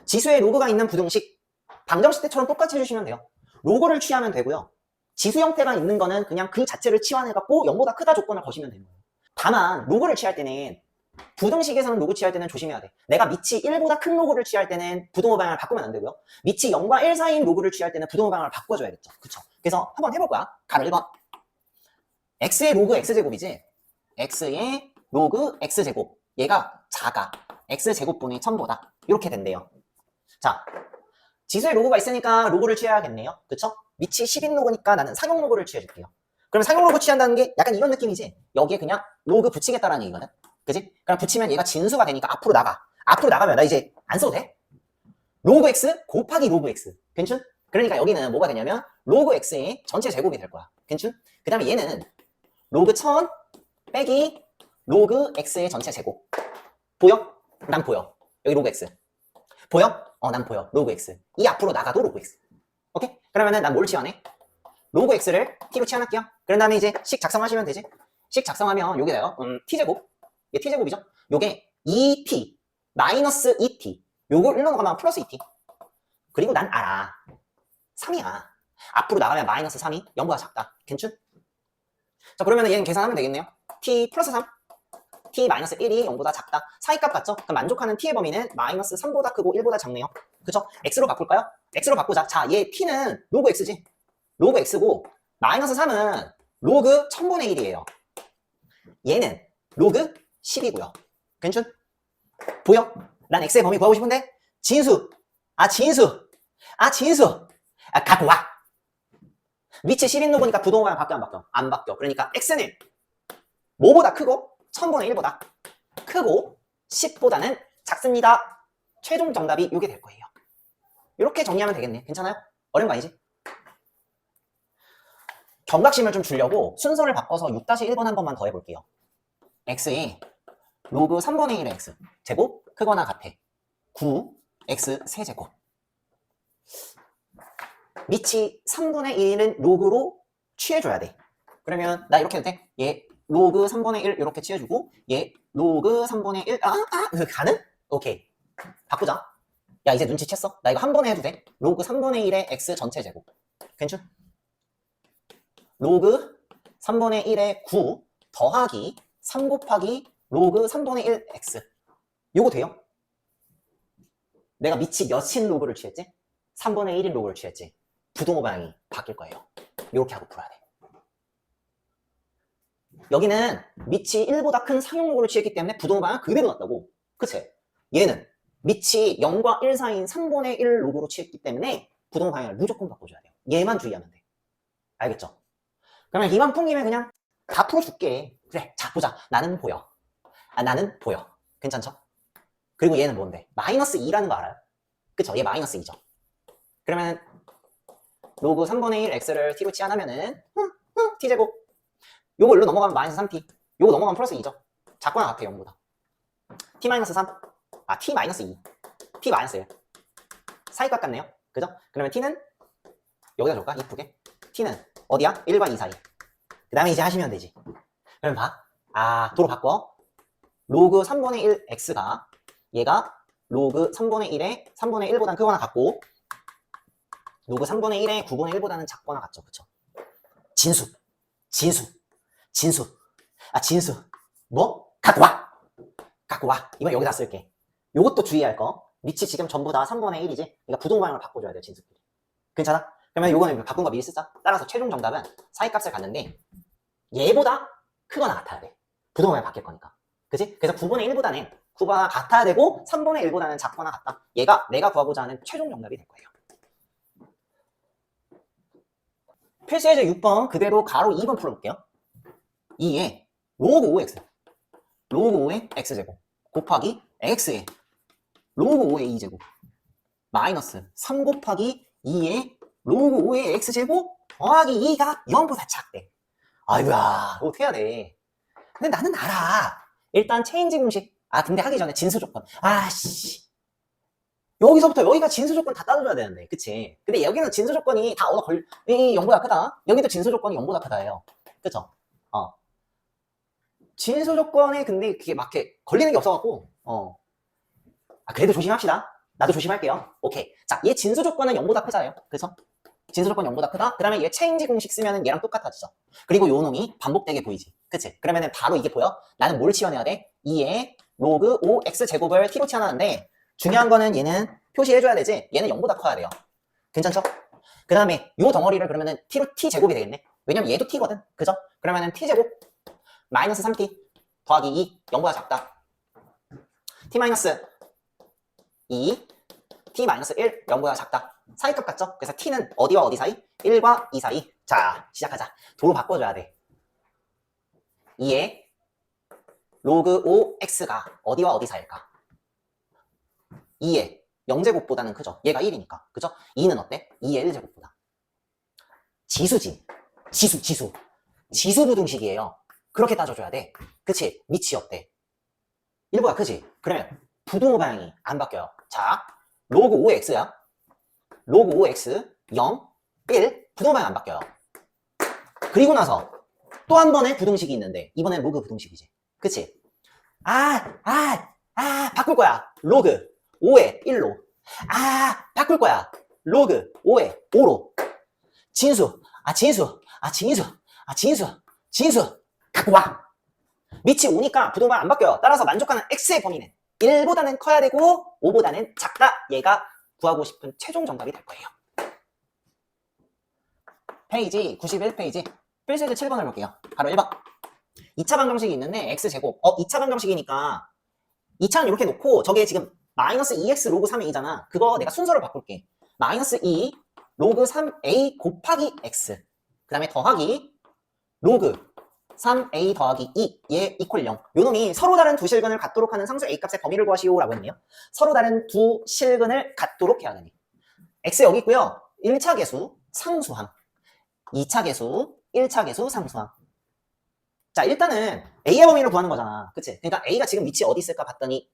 지수에 로그가 있는 부등식 방정식 때처럼 똑같이 해주시면 돼요. 로그를 취하면 되고요. 지수 형태가 있는 거는 그냥 그 자체를 치환해갖고 0보다 크다 조건을 거시면 되는 거예요. 다만 로그를 취할 때는 부등식에서는 로그 취할 때는 조심해야 돼. 내가 밑이 1보다 큰 로그를 취할 때는 부등호 방향을 바꾸면 안 되고요. 밑이 0과 1 사이인 로그를 취할 때는 부등호 방향을 바꿔줘야겠죠. 그쵸? 그래서 한번 해볼 거야. 가로 1번. x의 로그 x제곱이지. x의 로그 x제곱. 얘가 작아. x제곱분의 1000보다. 이렇게 된대요. 자, 지수에 로그가 있으니까 로그를 취해야겠네요. 그쵸? 밑이 10인 로그니까 나는 상용 로그를 취해줄게요. 그럼 상용 로그 취한다는 게 약간 이런 느낌이지. 여기에 그냥 로그 붙이겠다라는 얘기거든. 그지? 그럼 붙이면 얘가 진수가 되니까 앞으로 나가. 앞으로 나가면 나 이제 안 써도 돼. 로그 x 곱하기 로그 x. 괜찮? 그러니까 여기는 뭐가 되냐면 로그 x의 전체 제곱이 될 거야. 괜찮? 그 다음에 얘는 로그 1000 빼기 로그 x의 전체 제곱. 보여? 난 보여. 여기 로그 x. 보여? 난 보여. 로그 x. 이 앞으로 나가도 로그 x. 오케이? 그러면은 난 뭘 치환해? 로그 x를 t로 치환할게요. 그런 다음에 이제 식 작성하시면 되지. 식 작성하면 요게 돼요. t제곱. 이게 t제곱이죠. 요게 2t 마이너스 2t. 요걸 1로 넘어가면 플러스 2t. 그리고 난 알아. 3이야. 앞으로 나가면 마이너스 3이 0보다 작다. 괜춘? 자, 그러면 얘는 계산하면 되겠네요. t 플러스 3. t 마이너스 1이 0보다 작다. 사이값 같죠? 그럼 만족하는 t의 범위는 마이너스 3보다 크고 1보다 작네요. 그쵸? x로 바꿀까요? x로 바꾸자. 자, 얘 t는 로그 x지. 로그 x고 마이너스 3은 로그 1000분의 1이에요. 얘는 로그 10이고요. 괜춘? 보여? 난 x의 범위 구하고 싶은데 진수. 진수. 갖고 와. 위치 10인 로그니까 부동호 방향 바뀌어 안 바뀌어? 안 바뀌어. 그러니까 x는 뭐보다 크고 1000분의 1보다 크고 10보다는 작습니다. 최종 정답이 이게 될 거예요. 이렇게 정리하면 되겠네. 괜찮아요? 어려운 거 아니지? 경각심을 좀 주려고 순서를 바꿔서 6-1번 한 번만 더 해볼게요. x의 로그 3분의 1의 x 제곱 크거나 같아. 9 x 세제곱. 밑이 3분의 1은 로그로 취해줘야 돼. 그러면 나 이렇게 해도 돼? 얘 로그 3분의 1 이렇게 취해주고 얘 로그 3분의 1 가능? 오케이. 바꾸자. 야, 이제 눈치챘어? 나 이거 한 번에 해도 돼? 로그 3분의 1의 x 전체 제곱. 괜찮? 로그 3분의 1의 9 더하기 3 곱하기 로그 3분의 1 x. 요거 돼요? 내가 밑이 몇인 로그를 취했지? 3분의 1인 로그를 취했지? 부동호 방향이 바뀔 거예요. 요렇게 하고 풀어야 돼. 여기는 밑이 1보다 큰 상용 로그를 취했기 때문에 부동호 방향 그대로 놨다고. 그치? 얘는 밑이 0과 1 사이인 3분의 1 로그로 취했기 때문에 부동호 방향을 무조건 바꿔줘야 돼요. 얘만 주의하면 돼. 알겠죠? 그러면 이만 푼 김에 그냥 다 풀어줄게. 그래, 자, 보자. 나는 보여. 나는 보여. 괜찮죠? 그리고 얘는 뭔데? 마이너스 2라는 거 알아요? 그쵸? 얘 마이너스 2죠. 그러면 로그 3분의 1 x를 t로 치환하면은 t제곱. 요거 일로 넘어가면 마이너스 3t. 요거 넘어가면 플러스 2죠. 작거나 같아요, 0보다. t 마이너스 3. t 마이너스 2. t 마이너스 1. 사이값 같네요. 그죠? 그러면 t는 여기다 줄까? 이쁘게. t는 어디야? 1과 2 사이. 그 다음에 이제 하시면 되지. 그럼 봐. 도로 바꿔. 로그 3분의 1 x가 얘가 로그 3분의 1에 3분의 1보다는 크거나 같고 로그 3분의 1에 9분의 1보다는 작거나 같죠. 그쵸? 진수. 뭐? 갖고 와. 이번 여기다 쓸게. 요것도 주의할 거. 밑이 지금 전부 다 3분의 1이지? 그러니까 부동 방향을 바꿔줘야 돼요, 진수끼리. 괜찮아? 그러면 요거는 바꾼 거 미리 쓰자. 따라서 최종 정답은 사이값을 갖는데 얘보다 크거나 같아야 돼. 부동 방향 바뀔 거니까. 그치? 그래서 9분의 1보다는 9가 같아야 되고 3분의 1보다는 작거나 같다. 얘가 내가 구하고자 하는 최종 정답이 될 거예요. 필수예제 6번 그대로 가로 2번 풀어볼게요. 2에 로그 5x 로그 5의 x제곱 곱하기 x의 로그 5의 2제곱 마이너스 3 곱하기 2의 로그 5의 x제곱 더하기 2가 0보다 작대. 아이고야, 어떻게 해야 돼? 근데 나는 알아. 일단 체인지 공식. 근데 하기 전에 진수 조건. 여기서부터 여기가 진수 조건 다 따져줘야 되는데, 그치? 근데 여기는 진수 조건이 다 이 0보다 크다. 여기도 진수 조건이 0보다 크다예요. 그쵸? 진수 조건에 근데 그게 막 이렇게 걸리는 게 없어갖고, 그래도 조심합시다. 나도 조심할게요. 오케이. 자, 얘 진수 조건은 0보다 크잖아요. 그쵸? 진수 조건 0보다 크다? 그러면 얘 체인지 공식 쓰면은 얘랑 똑같아지죠. 그리고 요 놈이 반복되게 보이지. 그치? 그러면은 바로 이게 보여? 나는 뭘 치환해야 돼? 2의 로그 5x 제곱을 t로 치환하는데 중요한 거는 얘는 표시해줘야 되지. 얘는 0보다 커야 돼요. 괜찮죠? 그 다음에 요 덩어리를 그러면은 t로 t 제곱이 되겠네. 왜냐면 얘도 t거든. 그죠? 그러면은 t 제곱 마이너스 3t 더하기 2 0보다 작다. t 마이너스 2 t 마이너스 1 0보다 작다. 사이값 같죠? 그래서 t는 어디와 어디 사이? 1과 2 사이. 자, 시작하자. 도로 바꿔줘야 돼. 2의 로그 5x가 어디와 어디 사이일까? 2의 0제곱보다는 크죠? 얘가 1이니까. 그죠? 2는 어때? 2의 1제곱보다. 지수지. 지수 부등식이에요. 그렇게 따져줘야 돼. 그치? 밑이 어때? 1보다 크지? 그러면 부등호 방향이 안 바뀌어요. 자, 로그 5x야. 로그 5x 0, 1 부등호 방향 안 바뀌어요. 그리고 나서 또 한 번의 부등식이 있는데 이번엔 로그 부등식이지. 그치? 바꿀 거야. 로그 5에 1로. 바꿀 거야. 로그 5에 5로. 진수. 진수. 갖고 와. 밑이 5니까 부등호가 안 바뀌어요. 따라서 만족하는 x의 범위는 1보다는 커야 되고 5보다는 작다. 얘가 구하고 싶은 최종 정답이 될 거예요. 페이지 91페이지 필수제 7번을 볼게요. 바로 1번. 2차 방정식이 있는데 x제곱. 2차 방정식이니까 2차는 이렇게 놓고 저게 지금 마이너스 2x 로그 3의 2잖아. 그거 내가 순서를 바꿀게. 마이너스 2 로그 3a 곱하기 x. 그 다음에 더하기 로그 3a 더하기 2 얘 이퀄 0. 요 놈이 서로 다른 두 실근을 갖도록 하는 상수 a 값의 범위를 구하시오 라고 했네요. 서로 다른 두 실근을 갖도록 해야 되네. x 여기 있고요. 1차 계수 상수항, 2차 계수 1차 계수 상수항. 자, 일단은 a의 범위를 구하는 거잖아. 그치? 그러니까 a가 지금 위치 어디 있을까 봤더니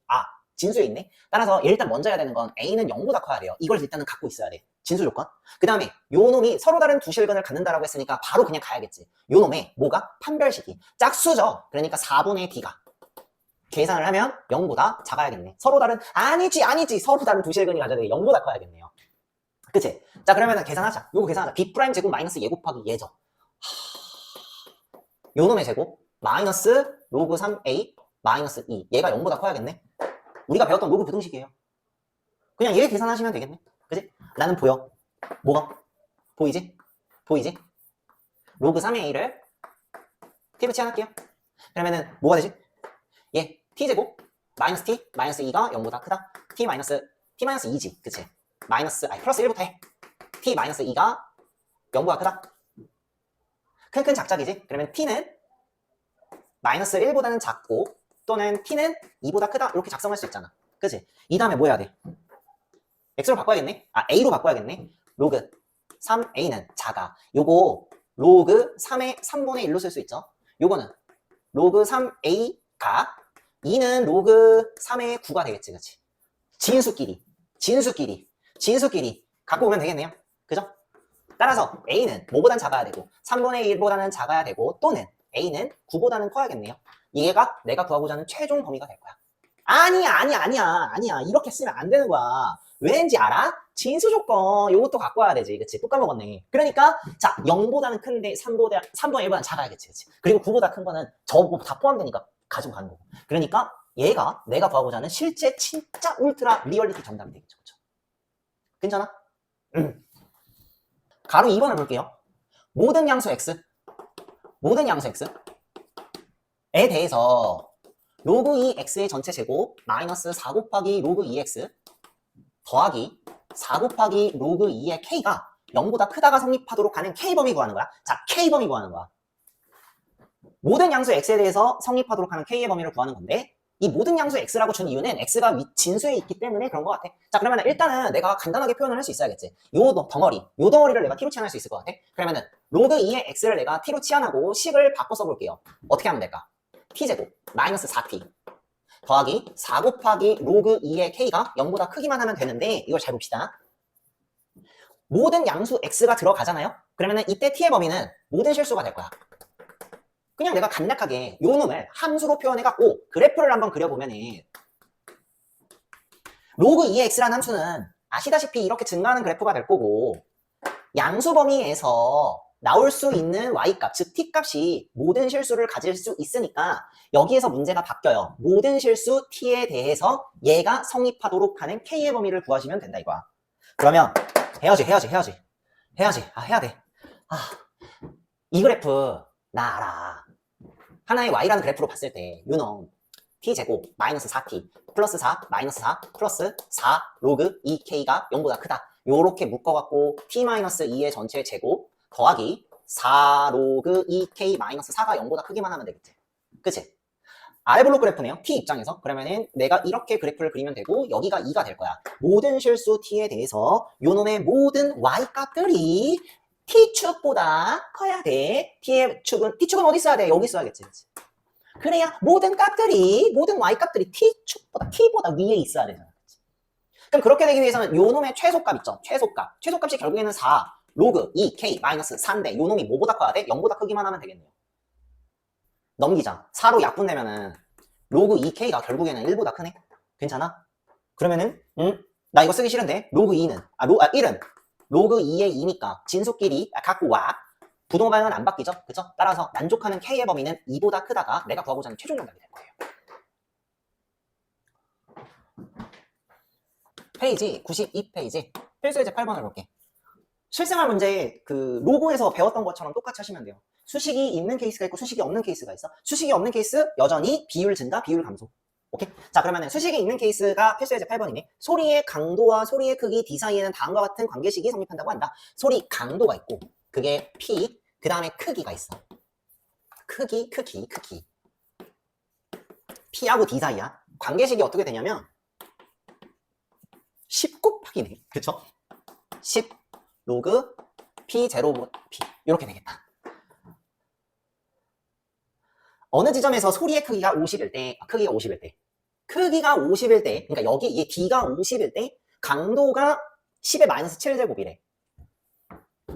진수에 있네. 따라서 일단 먼저 해야 되는 건 a는 0보다 커야 돼요. 이걸 일단은 갖고 있어야 돼. 진수 조건. 그 다음에 요 놈이 서로 다른 두 실근을 갖는다라고 했으니까 바로 그냥 가야겠지. 요 놈의 뭐가? 판별식이 짝수죠. 그러니까 4분의 d가 계산을 하면 0보다 작아야겠네. 서로 다른 아니지 서로 다른 두 실근이 가져야 돼. 0보다 커야겠네요. 그치? 자, 그러면은 계산하자. 요거 계산하자. b 프라임 제곱 마이너스 얘 곱하기 얘죠. 요 놈의 제곱 마이너스 로그 3a 마이너스 2 얘가 0보다 커야겠네. 우리가 배웠던 로그 부등식이에요. 그냥 얘 계산하시면 되겠네. 그치? 나는 보여. 뭐가? 보이지? 로그 3의 a를 t로 치환할게요. 그러면은 뭐가 되지? 얘 t제곱 마이너스 t 마이너스 2가 0보다 크다. t 마이너스 2지. 그치? 플러스 1부터 해. t 마이너스 2가 0보다 크다. 큰 작작이지? 그러면 t는 마이너스 1보다는 작고 또는 t는 2보다 크다 이렇게 작성할 수 있잖아. 그치? 이 다음에 뭐 해야 돼? x로 바꿔야겠네? a로 바꿔야겠네? 로그 3a는 작아. 요거 로그 3의 3분의 1로 쓸 수 있죠? 요거는 로그 3a가 2는 로그 3의 9가 되겠지. 그치? 진수끼리 갖고 오면 되겠네요. 그죠? 따라서 a는 뭐보단 작아야 되고 3분의 1보다는 작아야 되고 또는 a는 9보다는 커야겠네요. 얘가 내가 구하고자 하는 최종 범위가 될 거야. 아니야. 이렇게 쓰면 안 되는 거야. 왠지 알아? 진수 조건 요것도 갖고 와야 되지. 그치? 또 까먹었네. 그러니까 자 0보다는 큰데 3분의 1보다는 작아야겠지. 그치? 그리고 9보다 큰 거는 저거 다 포함되니까 가지고 가는 거고. 그러니까 얘가 내가 구하고자 하는 실제 진짜 울트라 리얼리티 정답이 되겠죠. 그쵸? 괜찮아? 가로 2번을 볼게요. 모든 양수 x에 대해서 로그 2x의 전체 제곱 마이너스 4 곱하기 로그 2x 더하기 4 곱하기 로그 2의 k가 0보다 크다가 성립하도록 하는 k범위 구하는 거야. 자, k범위 구하는 거야. 모든 양수 x에 대해서 성립하도록 하는 k의 범위를 구하는 건데 이 모든 양수 x라고 준 이유는 x가 진수에 있기 때문에 그런 것 같아. 자, 그러면 일단은 내가 간단하게 표현을 할 수 있어야겠지. 요 덩어리를 내가 t로 치환할 수 있을 것 같아. 그러면은 로그 2의 x를 내가 t로 치환하고 식을 바꿔 써볼게요. 어떻게 하면 될까? t제곱 마이너스 4t 더하기 4 곱하기 로그 2의 k가 0보다 크기만 하면 되는데 이걸 잘 봅시다. 모든 양수 x가 들어가잖아요? 그러면은 이때 t의 범위는 모든 실수가 될 거야. 그냥 내가 간략하게 요 놈을 함수로 표현해갖고 그래프를 한번 그려보면은 로그 2x라는 함수는 아시다시피 이렇게 증가하는 그래프가 될 거고 양수 범위에서 나올 수 있는 y값, 즉 t값이 모든 실수를 가질 수 있으니까 여기에서 문제가 바뀌어요. 모든 실수 t에 대해서 얘가 성립하도록 하는 k의 범위를 구하시면 된다 이거야. 그러면 해야지. 해야 돼. 이 그래프 나 알아. 하나의 y라는 그래프로 봤을 때 요놈 t제곱 마이너스 4t 플러스 4 마이너스 4 플러스 4 로그 2k가 0보다 크다. 요렇게 묶어갖고 t 마이너스 2의 전체 제곱 더하기 4 로그 2k 마이너스 4가 0보다 크기만 하면 되겠지. 그치? 아래 블록 그래프네요. t 입장에서. 그러면은 내가 이렇게 그래프를 그리면 되고 여기가 2가 될 거야. 모든 실수 t에 대해서 요놈의 모든 y 값들이 t축보다 커야 돼. t축은 어디 써야 돼? 여기 써야겠지. 그치? 그래야 모든 y값들이 t보다 위에 있어야 되잖아. 그치? 그럼 그렇게 되기 위해서는 요 놈의 최소값 있죠? 최소값이 결국에는 4 로그 2k 마이너스 4인데 요 놈이 뭐보다 커야 돼? 0보다 크기만 하면 되겠네요. 넘기자. 4로 약분되면은 로그 2k가 결국에는 1보다 크네. 괜찮아? 그러면은 나 이거 쓰기 싫은데 로그 2는 1은 로그 2의 2니까 진수끼리 갖고 와. 부동호 방향은 안 바뀌죠? 그쵸? 따라서 만족하는 k의 범위는 2보다 크다가 내가 구하고자 하는 최종 정답이 될 거예요. 페이지 92페이지 필수예제 8번을 볼게. 실생활 문제 그 로고에서 배웠던 것처럼 똑같이 하시면 돼요. 수식이 있는 케이스가 있고 수식이 없는 케이스가 있어. 수식이 없는 케이스 여전히 비율 증가, 비율 감소. 오케이? 자, 그러면은 수식이 있는 케이스가 필수예제 8번이네. 소리의 강도와 소리의 크기 D 사이에는 다음과 같은 관계식이 성립한다고 한다. 소리 강도가 있고 그게 P, 그 다음에 크기가 있어. 크기. P하고 D 사이야. 관계식이 어떻게 되냐면 10 곱하기네. 그쵸? 10 로그 P 제로 P 이렇게 되겠다. 어느 지점에서 소리의 크기가 50일 때, 크기가 50일 때, 그러니까 여기 이 D가 50일 때 강도가 10의 마이너스 7제곱이래.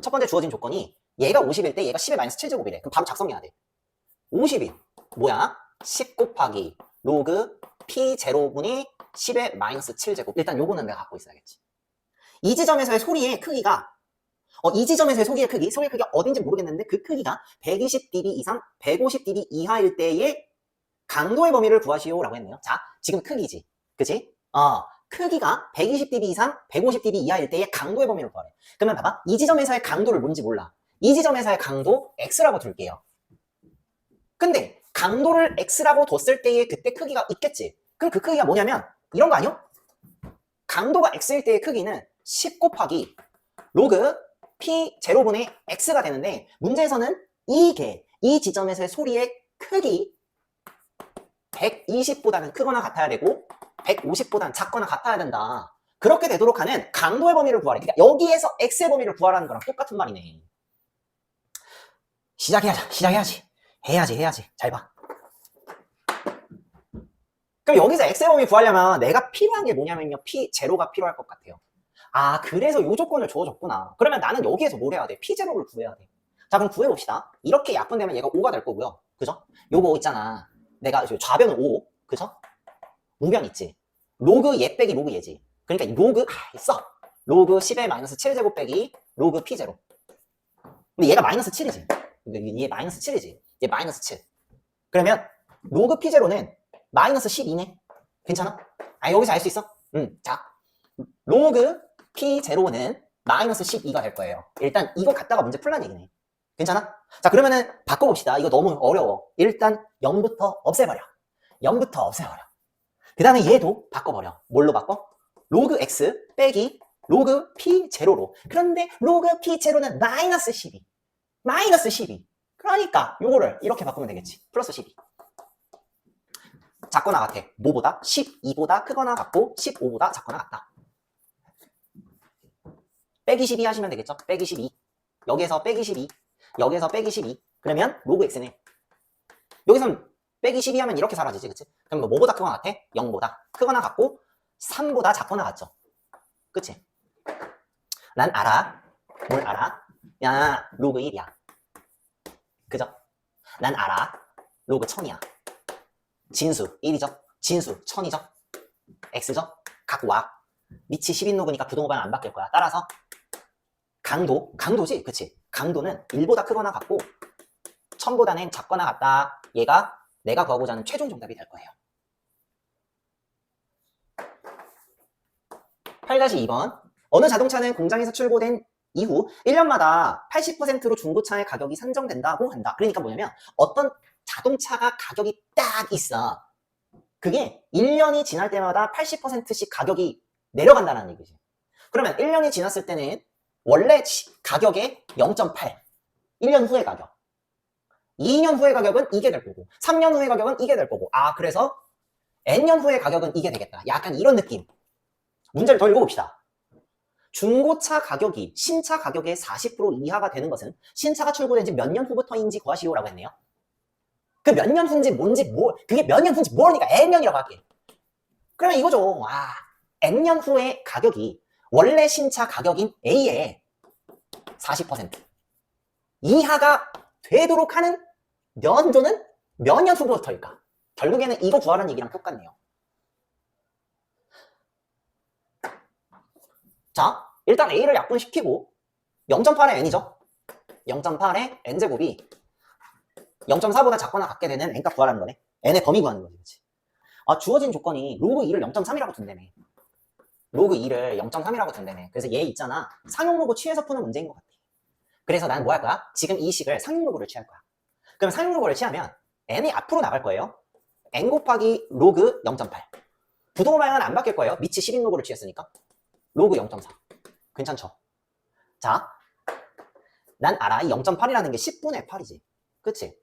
첫 번째 주어진 조건이 얘가 50일 때 얘가 10의 마이너스 7제곱이래. 그럼 바로 작성해야 돼. 50이 뭐야? 10 곱하기 로그 P 제로분이 10의 마이너스 7제곱. 일단 요거는 내가 갖고 있어야겠지. 이 지점에서의 소리의 크기가 소리의 크기가 어딘지 모르겠는데 그 크기가 120dB 이상 150dB 이하일 때의 강도의 범위를 구하시오라고 했네요. 자, 지금 크기지. 그치? 크기가 120dB 이상 150dB 이하일 때의 강도의 범위를 구하래. 그러면 봐봐. 이 지점에서의 강도를 뭔지 몰라. 이 지점에서의 강도 X라고 둘게요. 근데 강도를 X라고 뒀을 때의 그때 크기가 있겠지. 그럼 그 크기가 뭐냐면 이런 거 아니요? 강도가 X일 때의 크기는 10 곱하기 로그 P 제로분의 X가 되는데 문제에서는 이 지점에서의 소리의 크기 120보다는 크거나 같아야 되고 150보다는 작거나 같아야 된다. 그렇게 되도록 하는 강도의 범위를 구하래. 그러니까 여기에서 X의 범위를 구하라는 거랑 똑같은 말이네. 시작해야지. 해야지. 잘 봐. 그럼 여기서 X의 범위 구하려면 내가 필요한 게 뭐냐면요. P 제로가 필요할 것 같아요. 아, 그래서 이 조건을 주어줬구나. 그러면 나는 여기에서 뭘 해야 돼? P0를 구해야 돼. 자, 그럼 구해봅시다. 이렇게 약분되면 얘가 5가 될 거고요. 그죠? 요거 있잖아. 내가 좌변은 5. 그죠? 우변 있지. 로그 얘 빼기 로그 얘지. 그러니까 이 로그, 있어. 로그 10의 마이너스 7제곱 빼기 로그 P0. 근데 얘가 마이너스 7이지. 얘 마이너스 7이지. 얘 마이너스 7. 그러면 로그 P0는 마이너스 12네. 괜찮아? 여기서 알 수 있어? 자, 로그 P0는 마이너스 12가 될 거예요. 일단 이거 갖다가 문제 풀란 얘기네. 괜찮아? 자, 그러면은 바꿔봅시다. 이거 너무 어려워. 일단 0부터 없애버려. 그 다음에 얘도 바꿔버려. 뭘로 바꿔? 로그 X 빼기 로그 P0로. 그런데 로그 P0는 마이너스 12. 그러니까 요거를 이렇게 바꾸면 되겠지. 플러스 12. 작거나 같아. 뭐보다? 12보다 크거나 같고 15보다 작거나 같다. 빼기 12 하시면 되겠죠? 빼기 12. 여기에서 빼기 12. 그러면 로그 X네. 여기선 빼기 12 하면 이렇게 사라지지, 그치? 그럼 뭐보다 크거나 같아? 0보다 크거나 같고 3보다 작거나 같죠? 그치? 난 알아. 뭘 알아? 야, 로그 1이야. 그죠? 난 알아. 로그 1000이야. 진수 1이죠? 진수 1000이죠? X죠? 갖고 와. 밑이 10인 로그니까 부동호 방향 안 바뀔 거야. 따라서 강도지? 그치? 강도는 1보다 크거나 같고 1000보다는 작거나 같다. 얘가 내가 구하고자 하는 최종 정답이 될 거예요. 8-2번. 어느 자동차는 공장에서 출고된 이후 1년마다 80%로 중고차의 가격이 산정된다고 한다. 그러니까 뭐냐면 어떤 자동차가 가격이 딱 있어. 그게 1년이 지날 때마다 80%씩 가격이 내려간다는 얘기지. 그러면 1년이 지났을 때는 원래 가격의 0.8. 1년 후의 가격. 2년 후의 가격은 이게 될 거고 3년 후의 가격은 이게 될 거고 그래서 N년 후의 가격은 이게 되겠다. 약간 이런 느낌. 문제를 더 읽어봅시다. 중고차 가격이 신차 가격의 40% 이하가 되는 것은 신차가 출고된 지 몇 년 후부터인지 구하시오라고 했네요. 그 몇 년 후인지 뭔지 그게 몇 년 후인지 모르니까 N년이라고 할게. 그러면 이거죠. N년 후의 가격이 원래 신차 가격인 A의 40% 이하가 되도록 하는 연도는 몇 년 후부터일까? 결국에는 이거 구하라는 얘기랑 똑같네요. 자, 일단 A를 약분시키고 0.8의 N이죠. 0.8의 N제곱이 0.4보다 작거나 같게 되는 N값 구하라는 거네. N의 범위 구하는 거지. 그치? 주어진 조건이 로그 2를 0.3이라고 둔다며. 로그 2를 0.3이라고 둔다며. 그래서 얘 있잖아. 상용 로그 취해서 푸는 문제인 것 같아. 그래서 난 뭐 할 거야? 지금 이 식을 상용 로그를 취할 거야. 그럼 상용 로그를 취하면 N이 앞으로 나갈 거예요. N 곱하기 로그 0.8. 부동호 방향은 안 바뀔 거예요. 밑이 10인 로그를 취했으니까. 로그 0.4. 괜찮죠? 자, 난 알아. 이 0.8이라는 게 10분의 8이지. 그치?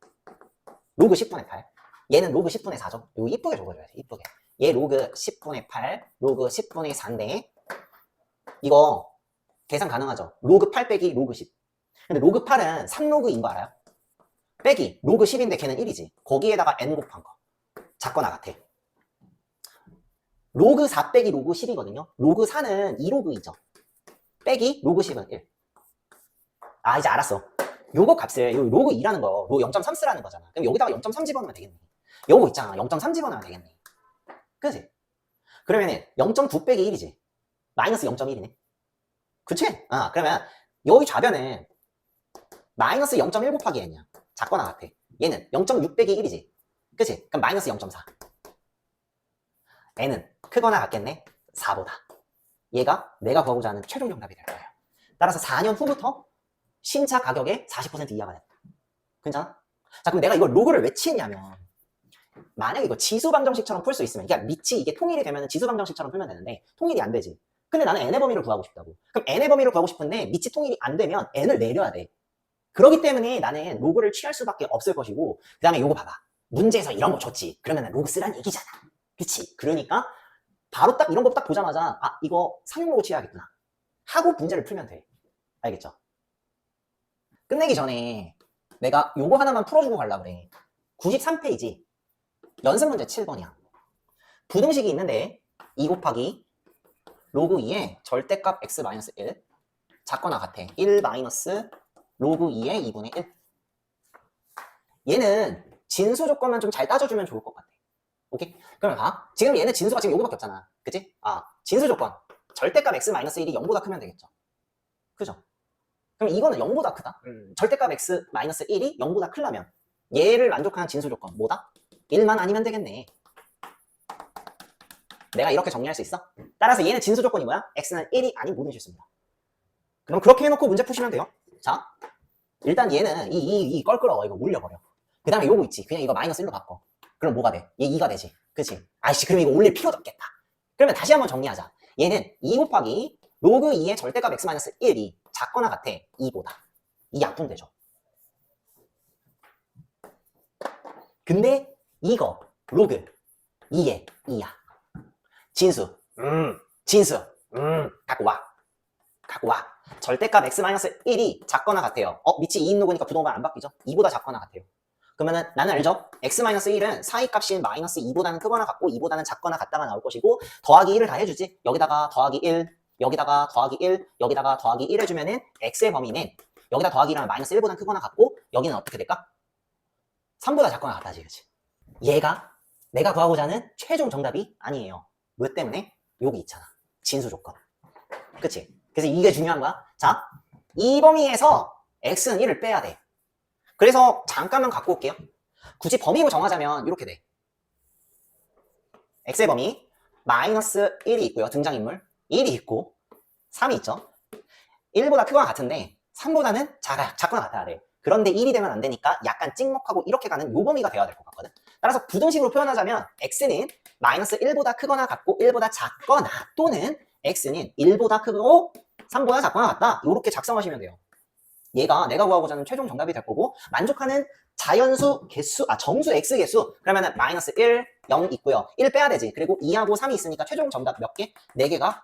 로그 10분의 8. 얘는 로그 10분의 4죠. 이거 이쁘게 적어줘야지. 이쁘게. 얘 로그 10분의 8, 로그 10분의 4인데 이거 계산 가능하죠? 로그 8 빼기 로그 10. 근데 로그 8은 3로그인 거 알아요? 빼기 로그 10인데 걔는 1이지. 거기에다가 n 곱한 거. 작거나 같아. 로그 4 빼기 로그 10이거든요. 로그 4는 2로그이죠. 빼기 로그 10은 1. 이제 알았어. 요거 값을 요 로그 2라는 거, 로 0.3 쓰라는 거잖아. 그럼 여기다가 0.3 집어넣으면 되겠네. 요거 있잖아. 0.3 집어넣으면 되겠네. 그치? 그러면은 0.9 빼기 1이지. 마이너스 0.1이네. 그치? 그러면 여기 좌변은 마이너스 0.1 곱하기 n이야. 작거나 같아. 얘는 0.6 빼기 1이지. 그치? 그럼 마이너스 0.4. n은 크거나 같겠네? 4보다. 얘가 내가 구하고자 하는 최종 정답이 될 거예요. 따라서 4년 후부터 신차 가격의 40% 이하가 된다. 괜찮아? 자, 그럼 내가 이걸 로그를 왜 취했냐면, 만약에 이거 지수방정식처럼 풀 수 있으면, 그러니까 밑이 이게 통일이 되면 지수방정식처럼 풀면 되는데, 통일이 안 되지. 근데 나는 n의 범위를 구하고 싶다고. 그럼 n의 범위를 구하고 싶은데, 밑이 통일이 안 되면 n을 내려야 돼. 그렇기 때문에 나는 로그를 취할 수밖에 없을 것이고, 그 다음에 요거 봐봐. 문제에서 이런 거 줬지. 그러면 로그 쓰란 얘기잖아. 그치? 그러니까, 바로 딱 이런 거 딱 보자마자, 이거 상용 로그 취해야겠구나. 하고 문제를 풀면 돼. 알겠죠? 끝내기 전에 내가 요거 하나만 풀어주고 가려고 그래. 93페이지 연습 문제 7번이야. 부등식이 있는데 2 곱하기 로그 2의 절대값 x-1 작거나 같아. 1 마이너스 로그 2의 2분의 1. 얘는 진수 조건만 좀 잘 따져주면 좋을 것 같아. 오케이? 그러면 봐. 지금 얘는 진수가 지금 요거밖에 없잖아. 그치? 진수 조건. 절대값 x-1이 0보다 크면 되겠죠. 그죠? 그럼 이거는 0보다 크다. 절대값 x-1이 0보다 크려면 얘를 만족하는 진수 조건 뭐다? 1만 아니면 되겠네. 내가 이렇게 정리할 수 있어? 따라서 얘는 진수 조건이 뭐야? x는 1이 아닌 모든 실수입니다. 그럼 그렇게 해놓고 문제 푸시면 돼요. 자, 일단 얘는 이 껄끄러워. 이거 올려버려. 그 다음에 요거 있지. 그냥 이거 마이너스 1로 바꿔. 그럼 뭐가 돼? 얘 2가 되지. 그치? 그럼 이거 올릴 필요도 없겠다. 그러면 다시 한번 정리하자. 얘는 2 곱하기 로그 2의 절대값 x-1이 작거나 같아. 2보다. 이 약분되죠. 근데 이거 로그 2의 2야. 진수. 진수. 갖고 와. 절대값 x-1이 작거나 같아요. 밑이 2인 로그니까 부동반 안 바뀌죠? 2보다 작거나 같아요. 그러면은 나는 알죠? x-1은 사이값인 마이너스 2보다는 크거나 같고 2보다는 작거나 같다가 나올 것이고 더하기 1을 다 해주지. 여기다가 더하기 1, 여기다가 더하기 1, 여기다가 더하기 1 해주면은 x의 범위는 여기다 더하기 1하면 마이너스 1보다는 크거나 같고 여기는 어떻게 될까? 3보다 작거나 같다지. 그치? 얘가 내가 구하고자 하는 최종 정답이 아니에요. 왜 때문에? 여기 있잖아. 진수 조건. 그치? 그래서 이게 중요한 거야. 자, 이 범위에서 x는 1을 빼야 돼. 그래서 잠깐만 갖고 올게요. 굳이 범위로 정하자면 이렇게 돼. x의 범위 마이너스 1이 있고요. 등장인물 1이 있고 3이 있죠. 1보다 크거나 같은데 3보다는 작거나 같아야 돼. 그런데 1이 되면 안 되니까 약간 찍먹하고 이렇게 가는 요 범위가 돼야 될 것 같거든. 따라서 부등식으로 표현하자면 x는 마이너스 1보다 크거나 같고 1보다 작거나 또는 x는 1보다 크고 3보다 작거나 같다. 이렇게 작성하시면 돼요. 얘가 내가 구하고자 하는 최종 정답이 될 거고 만족하는 자연수 개수, 정수 x 개수 그러면은 마이너스 1, 0 있고요. 1 빼야 되지. 그리고 2하고 3이 있으니까 최종 정답 몇 개? 4개가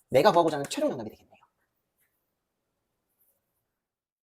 내가 구하고자 하는 최종 정답이 되겠네요.